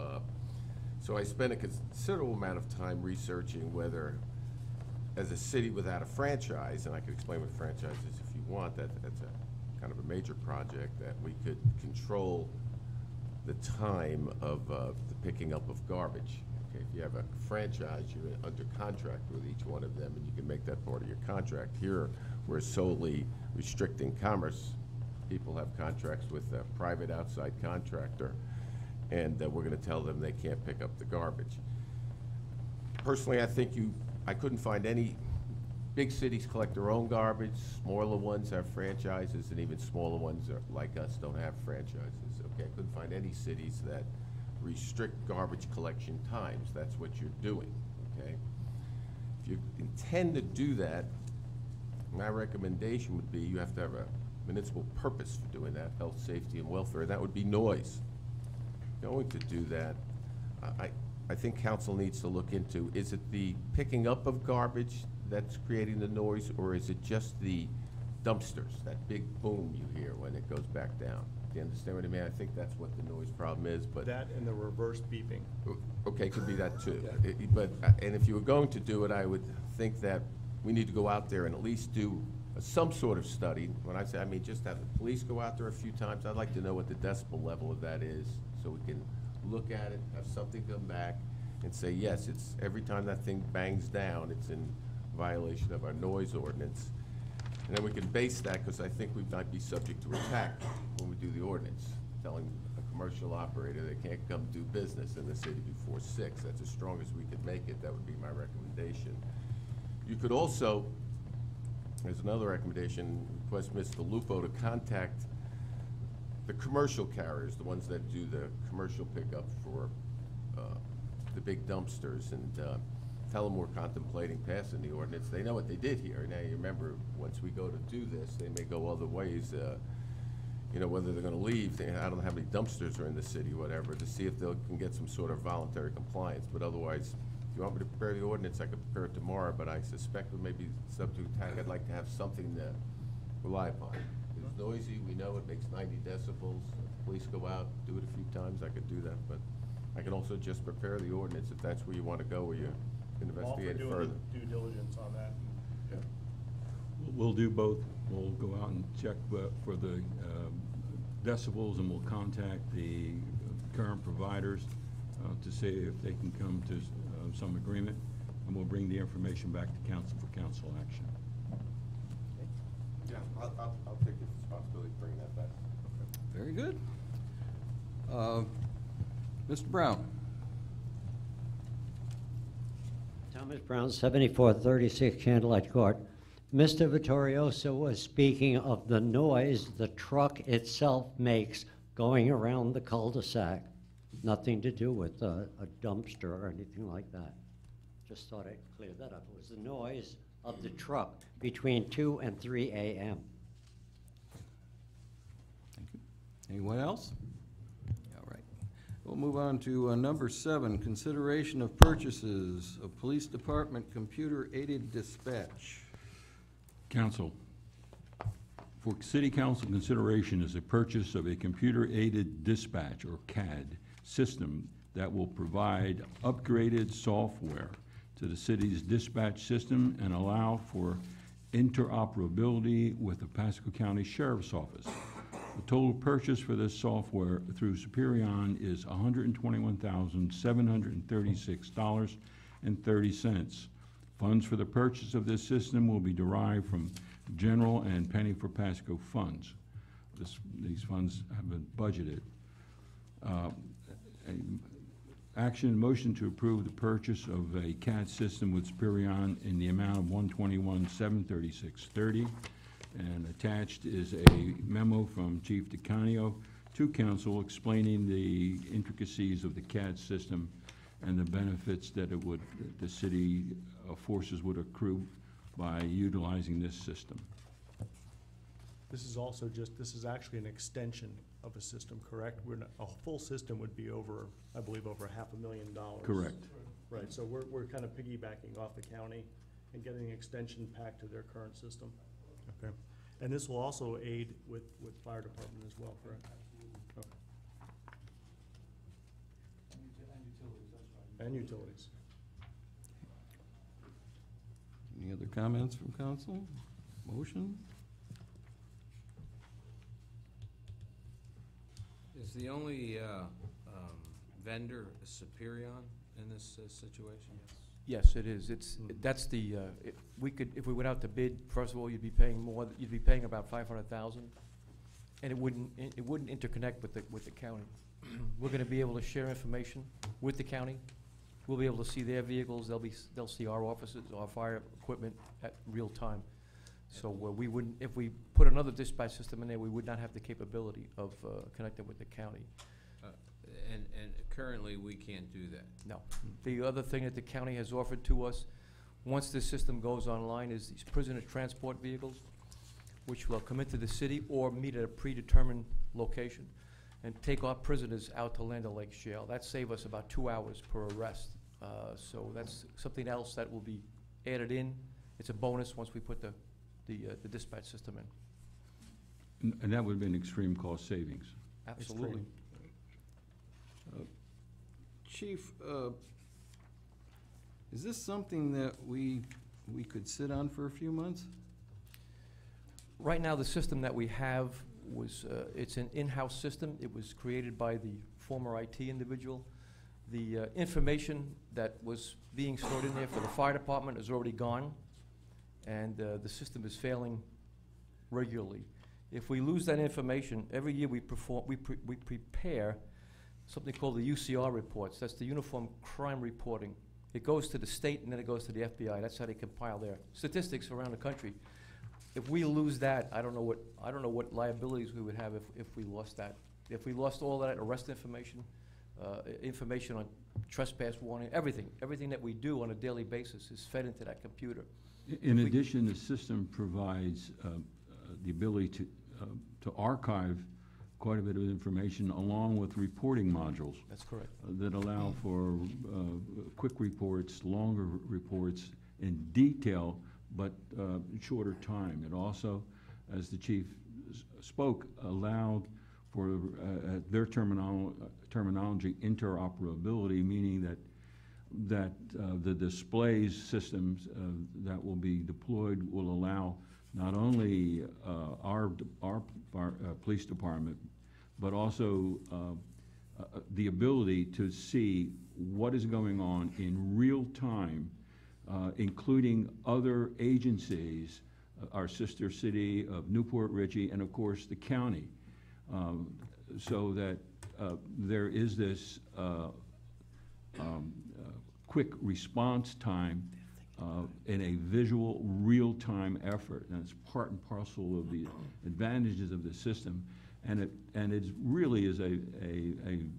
So I spent a considerable amount of time researching whether, as a city without a franchise, and I could explain what a franchise is if you want, that's a kind of a major project, that we could control the time of the picking up of garbage. Okay, if you have a franchise, you're under contract with each one of them, and you can make that part of your contract. Here, we're solely restricting commerce. People have contracts with a private outside contractor, and we're going to tell them they can't pick up the garbage. Personally, I couldn't find any. Big cities collect their own garbage, smaller ones have franchises, and even smaller ones like us don't have franchises. Okay, I couldn't find any cities that restrict garbage collection times. That's what you're doing, okay? If you intend to do that, my recommendation would be you have to have a municipal purpose for doing that, health, safety, and welfare. That would be noise. Going to do that, I think council needs to look into, is it the picking up of garbage that's creating the noise, or is it just the dumpsters, that big boom you hear when it goes back down? Do you understand what I mean? I think that's what the noise problem is, but. That and the reverse beeping. Okay, could be that too. And if you were going to do it, I would think that we need to go out there and at least do some sort of study. When I say, I mean just have the police go out there a few times. I'd like to know what the decibel level of that is, so we can look at it, have something come back, and say, yes, it's every time that thing bangs down, it's in violation of our noise ordinance. And then we can base that, because I think we might be subject to attack when we do the ordinance, telling a commercial operator they can't come do business in the city before 6. That's as strong as we could make it. That would be my recommendation. You could also, there's another recommendation, request Mr. Lupo to contact the commercial carriers, the ones that do the commercial pickup for the big dumpsters, and tell them we're contemplating passing the ordinance. They know what they did here. Now, you remember, once we go to do this, they may go other ways, whether they're going to leave. I don't know how many dumpsters are in the city, whatever, to see if they can get some sort of voluntary compliance. But otherwise, you want me to prepare the ordinance, I could prepare it tomorrow, but I suspect with maybe substitute tag, I'd like to have something to rely upon. It's noisy, we know it makes 90 decibels. If police go out, do it a few times, I could do that, but I can also just prepare the ordinance if that's where you want to go, where you can investigate it further. Due diligence on that. Yeah. We'll do both. We'll go out and check for the decibels, and we'll contact the current providers to see if they can come to some agreement, and we'll bring the information back to council for council action. Yeah, I'll take the responsibility of bringing that back. Very good. Mr. Brown? Thomas Brown, 7436 Candlelight Court. Mr. Vittorioso was speaking of the noise the truck itself makes going around the cul-de-sac. Nothing to do with a dumpster or anything like that. Just thought I'd clear that up. It was the noise of the truck between 2 and 3 a.m. Thank you. Anyone else? All right. We'll move on to number 7, consideration of purchases of police department computer-aided dispatch. Council, for city council consideration is a purchase of a computer-aided dispatch, or CAD, system that will provide upgraded software to the city's dispatch system and allow for interoperability with the Pasco County Sheriff's Office. The total purchase for this software through Superion is $121,736.30. Funds for the purchase of this system will be derived from general and Penny for Pasco funds. These funds have been budgeted. Action motion to approve the purchase of a CAD system with Superion in the amount of $121,736.30. And attached is a memo from Chief DeCanio to council explaining the intricacies of the CAD system and the benefits that the city forces would accrue by utilizing this system. This is also this is actually an extension of a system, correct? A full system would be over, I believe, over $500,000. Correct. Right, so we're kind of piggybacking off the county and getting an extension pack to their current system. Okay. And this will also aid with fire department as well, correct? Okay. And utilities. Any other comments from council? Motion? Is the only vendor Superion in this situation? Yes, it is. That's the, if we went out to bid, first of all, you'd be paying more, you'd be paying about $500,000, and it wouldn't interconnect with the county. We're gonna be able to share information with the county. We'll be able to see their vehicles, they'll see our offices, our fire equipment at real time. So we wouldn't, if we put another dispatch system in there, we would not have the capability of connecting with the county. And currently, we can't do that. No. The other thing that the county has offered to us, once this system goes online, is these prisoner transport vehicles, which will come into the city or meet at a predetermined location and take our prisoners out to Land O'Lakes Jail. That saves us about 2 hours per arrest. So that's something else that will be added in. It's a bonus once we put the dispatch system in. And that would be an extreme cost savings. Absolutely. Chief, is this something that we could sit on for a few months? Right now, the system that we have it's an in-house system. It was created by the former IT individual. The information that was being stored in there for the fire department is already gone, and the system is failing regularly. If we lose that information, every year we prepare something called the UCR reports. That's the Uniform Crime Reporting. It goes to the state and then it goes to the FBI. That's how they compile their statistics around the country. If we lose that, I don't know what liabilities we would have if we lost that. If we lost all that arrest information, information on trespass warning, everything that we do on a daily basis is fed into that computer. In addition, the system provides the ability to archive quite a bit of information along with reporting modules. That's correct. That allow for quick reports, longer reports in detail, but shorter time. It also, as the chief spoke, allowed for their terminology, interoperability, meaning that the displays systems that will be deployed will allow not only our police department, but also the ability to see what is going on in real time, including other agencies, our sister city of Newport Richey, and of course the county, so that there is this quick response time in a visual, real-time effort, and it's part and parcel of the advantages of the system, and it really is an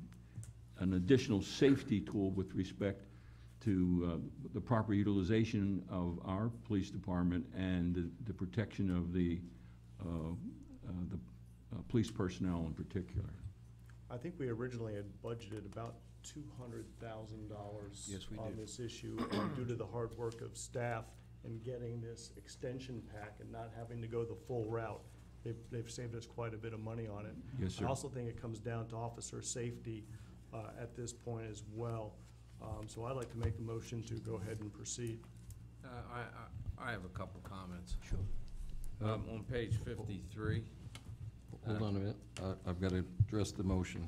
additional safety tool with respect to the proper utilization of our police department and the protection of the police personnel in particular. I think we originally had budgeted about $200,000 Yes, we on did. this issue, and due to the hard work of staff in getting this extension pack and not having to go the full route, they've saved us quite a bit of money on it. Yes, sir. I also think it comes down to officer safety at this point as well. So I'd like to make the motion to go ahead and proceed. I have a couple comments. Sure. On page 53. Hold on a minute. I've got to address the motion.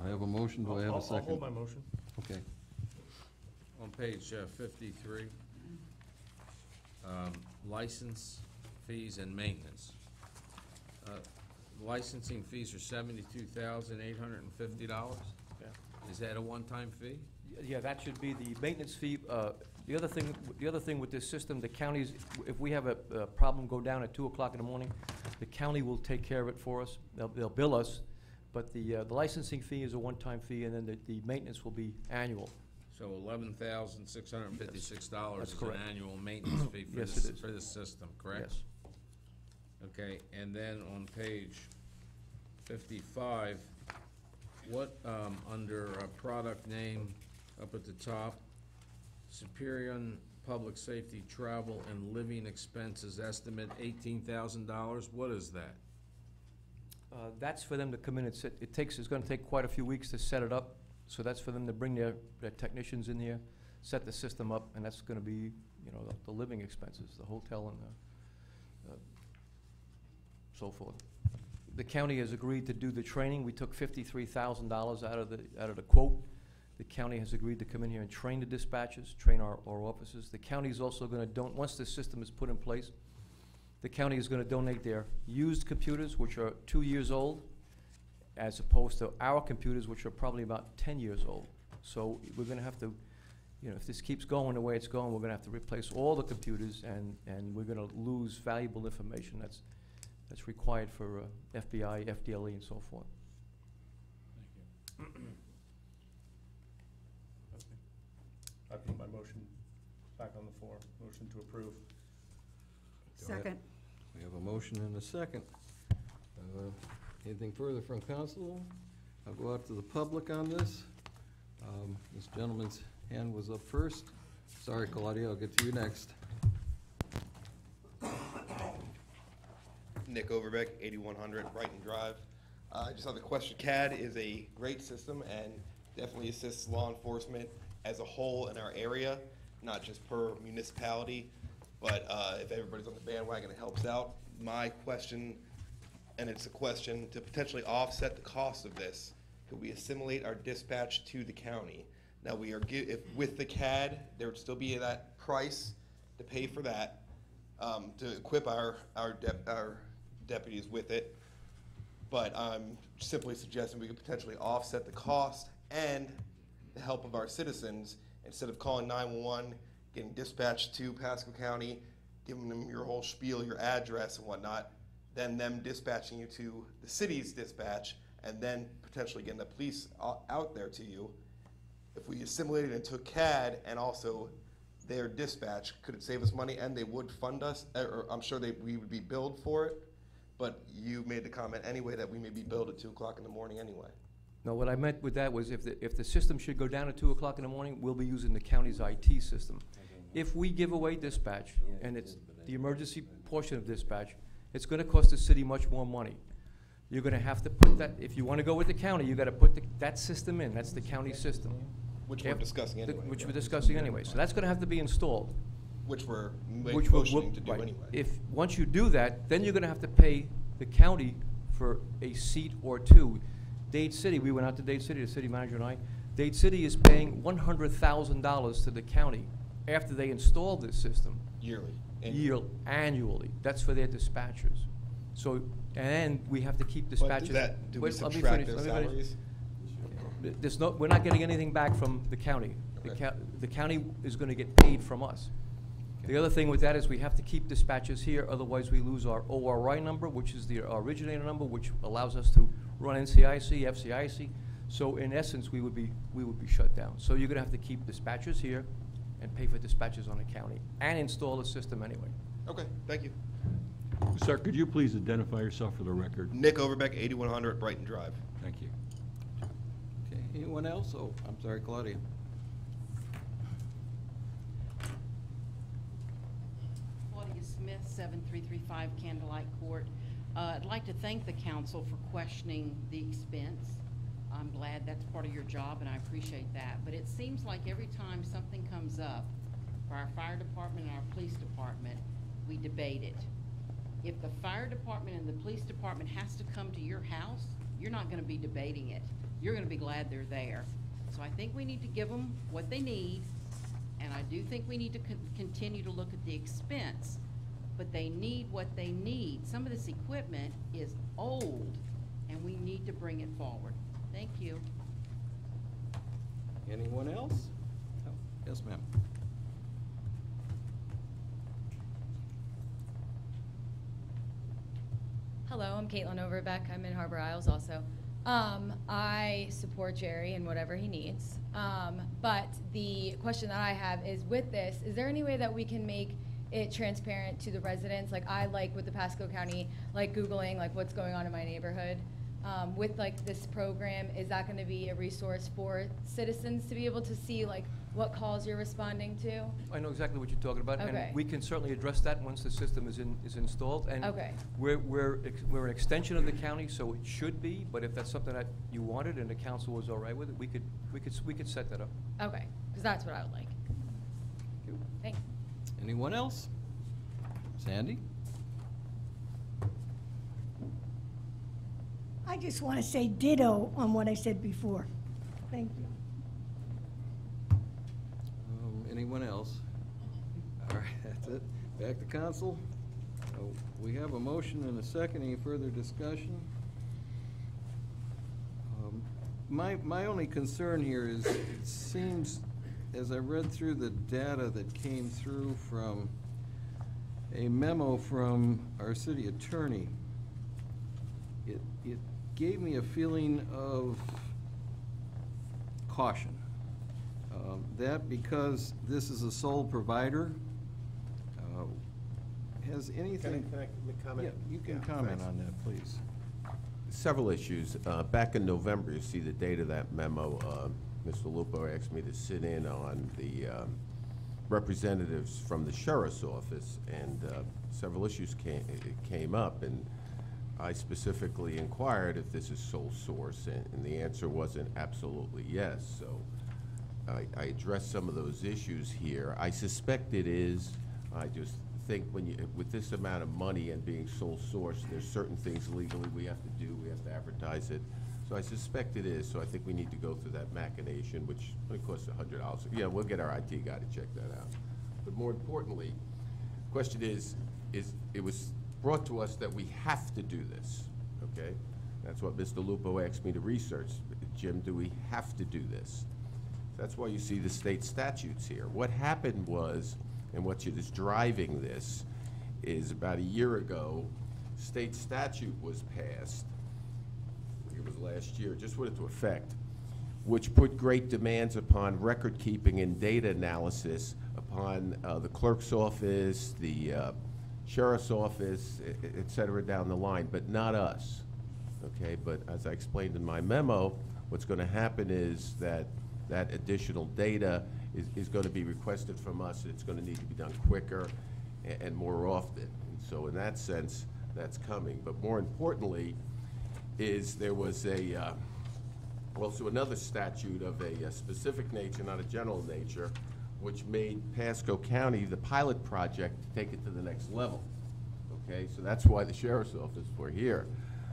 I have a motion. Do I have a second? I'll hold my motion. Okay. On page 53, license fees and maintenance. Licensing fees are $72,850. Yeah. Is that a one-time fee? Yeah, that should be the maintenance fee. The other thing with this system, the counties, if we have a problem go down at 2 o'clock in the morning, the county will take care of it for us. They'll bill us, but the licensing fee is a one-time fee, and then the maintenance will be annual. So $11,656 That's is an correct. annual maintenance fee for Yes, this, it is. for this system, correct? Yes. Okay, and then on page 55, what, under product name up at the top, Superior Public Safety Travel and Living Expenses estimate $18,000, what is that? That's for them to come in and sit. It's gonna take quite a few weeks to set it up, so that's for them to bring their technicians in here, set the system up, and that's gonna be, the living expenses, the hotel and so forth. The county has agreed to do the training. We took $53,000 out of the quote. The county has agreed to come in here and train the dispatchers, train our officers. The county is also gonna once the system is put in place, the county is gonna donate their used computers, which are 2 years old, as opposed to our computers, which are probably about 10 years old. So we're gonna have to, if this keeps going the way it's going, we're gonna have to replace all the computers, and we're gonna lose valuable information that's required for FBI, FDLE, and so forth. I put my motion back on the floor. Motion to approve. Second. We have a motion and a second. Anything further from council? I'll go out to the public on this. This gentleman's hand was up first. Sorry, Claudia, I'll get to you next. Nick Overbeck, 8100 Brighton Drive. I just have a question. CAD is a great system and definitely assists law enforcement as a whole in our area, not just per municipality, but if everybody's on the bandwagon, it helps out. My question, and it's a question to potentially offset the cost of this, could we assimilate our dispatch to the county? Now, if with the CAD, there would still be that price to pay for that, to equip our deputies with it, but I'm simply suggesting we could potentially offset the cost and the help of our citizens instead of calling 911, getting dispatched to Pasco County, giving them your whole spiel, your address and whatnot, then them dispatching you to the city's dispatch, and then potentially getting the police out there to you. If we assimilated into CAD and also their dispatch, could it save us money? And they would fund us, or I'm sure we would be billed for it. but you made the comment anyway that we may be billed at 2 o'clock in the morning anyway. No, what I meant with that was if the system should go down at 2 o'clock in the morning, we'll be using the county's IT system. If we give away dispatch, and it's the emergency portion of dispatch, it's gonna cost the city much more money. You're gonna have to put that, if you wanna go with the county, you gotta put that system in, that's the county system. Which we're discussing anyway. Which we're discussing anyway, so that's gonna have to be installed. Which we're Which we're- motioning to do right. anyway. Once you do that, then you're gonna have to pay the county for a seat or two. Dade City, we went out to Dade City, the city manager and I, Dade City is paying $100,000 to the county after they install this system. Yearly. Annually, that's for their dispatchers. So, and we have to keep dispatchers. But do we Wait, let me subtract finish, their let me finish. salaries? There's no, we're not getting anything back from the county. Okay. The county is gonna get paid from us. The other thing with that is we have to keep dispatchers here, otherwise we lose our ORI number, which is the originator number, which allows us to run NCIC, FCIC. So in essence, we would be shut down. So you're gonna have to keep dispatchers here and pay for dispatchers on the county and install the system anyway. Okay, thank you. Sir, could you please identify yourself for the record? Nick Overbeck, 8100 Brighton Drive. Thank you. Okay, anyone else? Oh, I'm sorry, Claudia. Claudia Smith, 7335 Candlelight Court. I'd like to thank the council for questioning the expense. I'm glad that's part of your job, and I appreciate that. But it seems like every time something comes up for our fire department and our police department, we debate it. If the fire department and the police department has to come to your house, you're not gonna be debating it. You're gonna be glad they're there. So I think we need to give them what they need, and I do think we need to continue to look at the expense, but they need what they need. Some of this equipment is old, and we need to bring it forward. Thank you. Anyone else? Oh, yes, ma'am. Hello, I'm Caitlin Overbeck. I'm in Harbor Isles also. I support Jerry in whatever he needs. But the question that I have is, with this, is there any way that we can make it transparent to the residents? Like, I like with the Pasco County, like Googling like what's going on in my neighborhood. With like this program, is that going to be a resource for citizens to be able to see like what calls you're responding to? I know exactly what you're talking about, Okay. and we can certainly address that once the system is installed. And Okay. we're an extension of the county, so it should be. But if that's something that you wanted and the council was all right with it, we could set that up. Okay, because that's what I would like. Thanks. Anyone else? Sandy? I just want to say ditto on what I said before. Thank you. Anyone else? All right, that's it. Back to council. We have a motion and a second. Any further discussion? My only concern here is, it seems, as I read through the data that came through from a memo from our city attorney, it gave me a feeling of caution. That because this is a sole provider, has anything? Can I comment? Yeah, you can comment on that, please. Several issues. Back in November, you see the date of that memo. Mr. Lupo asked me to sit in on the representatives from the sheriff's office, and several issues came up, and I specifically inquired if this is sole source, and the answer wasn't absolutely yes. So I addressed some of those issues here. I suspect it is. I just think with this amount of money and being sole source, there's certain things legally we have to do. We have to advertise it. So I suspect it is. So I think we need to go through that machination, which only costs $100. Yeah, we'll get our IT guy to check that out. But more importantly, the question is it was brought to us that we have to do this, okay? That's what Mr. Lupo asked me to research. Jim, do we have to do this? That's why you see the state statutes here. What happened was, and what is driving this, is about a year ago, state statute was passed, I think it was last year, just went into effect, which put great demands upon record keeping and data analysis upon the clerk's office, the sheriff's office, et cetera, down the line, but not us. Okay, but as I explained in my memo, what's going to happen is that that additional data is going to be requested from us, and it's going to need to be done quicker and more often. And so in that sense, that's coming. But more importantly, is there was also another statute of a specific nature, not a general nature, which made Pasco County the pilot project to take it to the next level. Okay, so that's why the sheriff's office were here.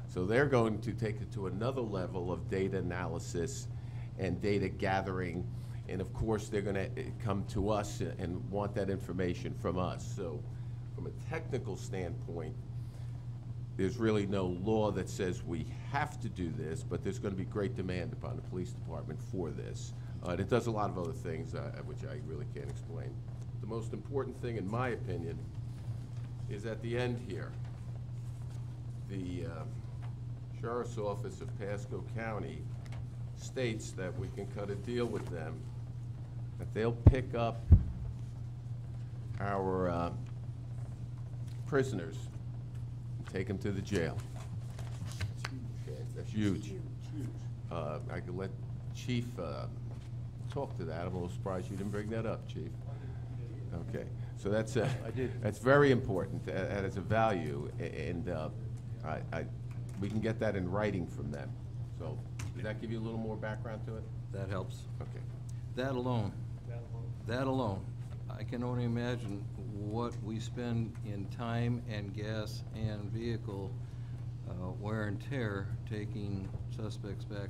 So they're going to take it to another level of data analysis and data gathering, and of course they're going to come to us and want that information from us. So from a technical standpoint, there's really no law that says we have to do this, but there's going to be great demand upon the police department for this. And it does a lot of other things which I really can't explain. The most important thing, in my opinion, is at the end here. The Sheriff's Office of Pasco County states that we can cut a deal with them, that they'll pick up our prisoners and take them to the jail. Okay, that's huge. I could let Chief talk to that. I'm a little surprised you didn't bring that up, Chief. Okay, so that's that's very important. That is a value, and we can get that in writing from them. So does that give you a little more background to it? That helps. Okay. That alone, I can only imagine what we spend in time and gas and vehicle wear and tear taking suspects back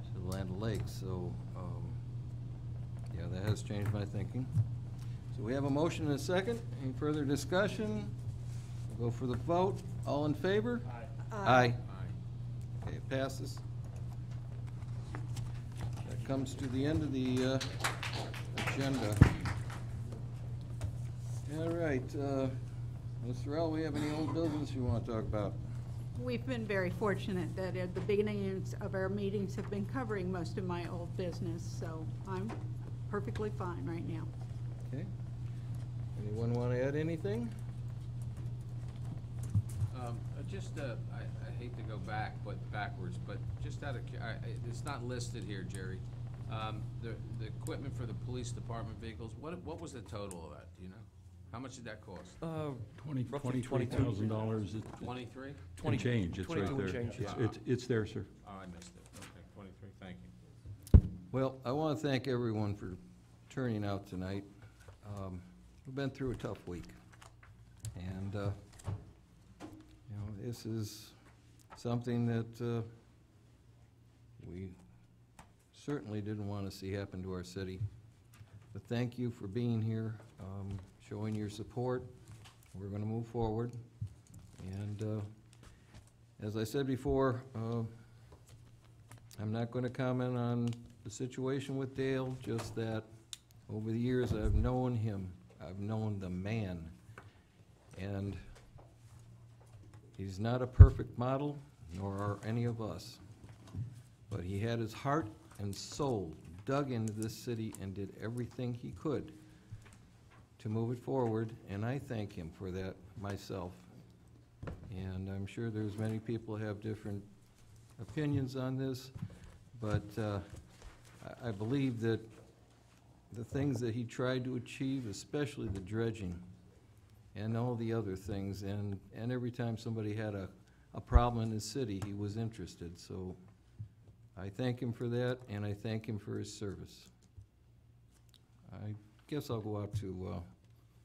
to the Land O'Lakes. So, yeah, that has changed my thinking. So we have a motion and a second. Any further discussion? We'll go for the vote. All in favor? Aye. Okay, it passes. That comes to the end of the agenda. All right, Mr. Rell, we have any old business you want to talk about? We've been very fortunate that at the beginnings of our meetings have been covering most of my old business, so I'm perfectly fine right now. Okay. Anyone want to add anything? I hate to go backwards, but just out of, it's not listed here, Jerry. The equipment for the police department vehicles, what was the total of that, do you know? How much did that cost? $23,000. 23? And change, it's right 22 there. and change, yeah. It's there, sir. Oh, I missed it. Okay, 23, thank you. Well, I want to thank everyone for turning out tonight. We've been through a tough week. And, you know, this is something that we certainly didn't want to see happen to our city. But thank you for being here, showing your support. We're going to move forward. And as I said before, I'm not going to comment on the situation with Dale, just that over the years I've known him. I've known the man. And he's not a perfect model, nor are any of us. But he had his heart and soul dug into this city and did everything he could to move it forward, and I thank him for that myself. And I'm sure there's many people who have different opinions on this, but I believe that the things that he tried to achieve, especially the dredging and all the other things, and every time somebody had a problem in the city, he was interested. So I thank him for that, and I thank him for his service. I guess I'll go out to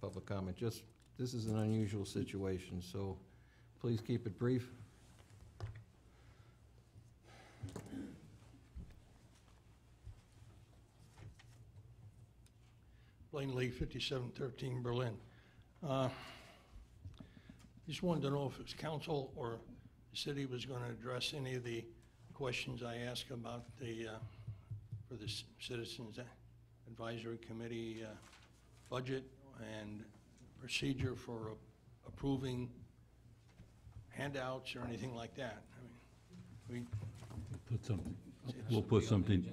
public comment. This is an unusual situation, so please keep it brief. Blaine Lee, 5713 Berlin. Just wanted to know if it was council or the city was going to address any of the questions I asked about the, for the Citizens Advisory Committee budget and procedure for approving handouts or anything like that. I mean, We'll put something.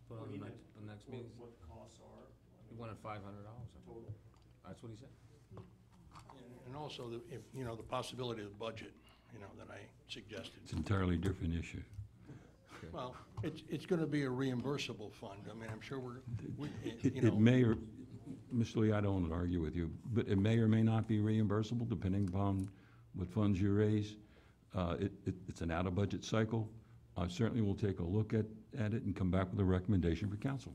Put on the next meeting? What the costs are. He wanted $500 total. That's what he said? And also, the possibility of the budget, that I suggested. It's an entirely different issue. Well, it's gonna be a reimbursable fund. I mean, I'm sure It may, or, Mr. Lee, I don't want to argue with you, but it may or may not be reimbursable depending upon what funds you raise. It's an out-of-budget cycle. I certainly will take a look at it and come back with a recommendation for council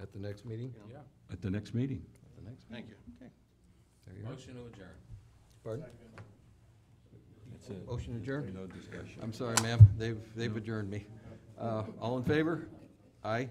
At the next meeting? Yeah. at the next meeting. At the next Thank meeting. you. Okay. There you are. Motion to adjourn. Pardon? That's it. Motion adjourned? No discussion. I'm sorry, ma'am. They've adjourned me. All in favor? Aye?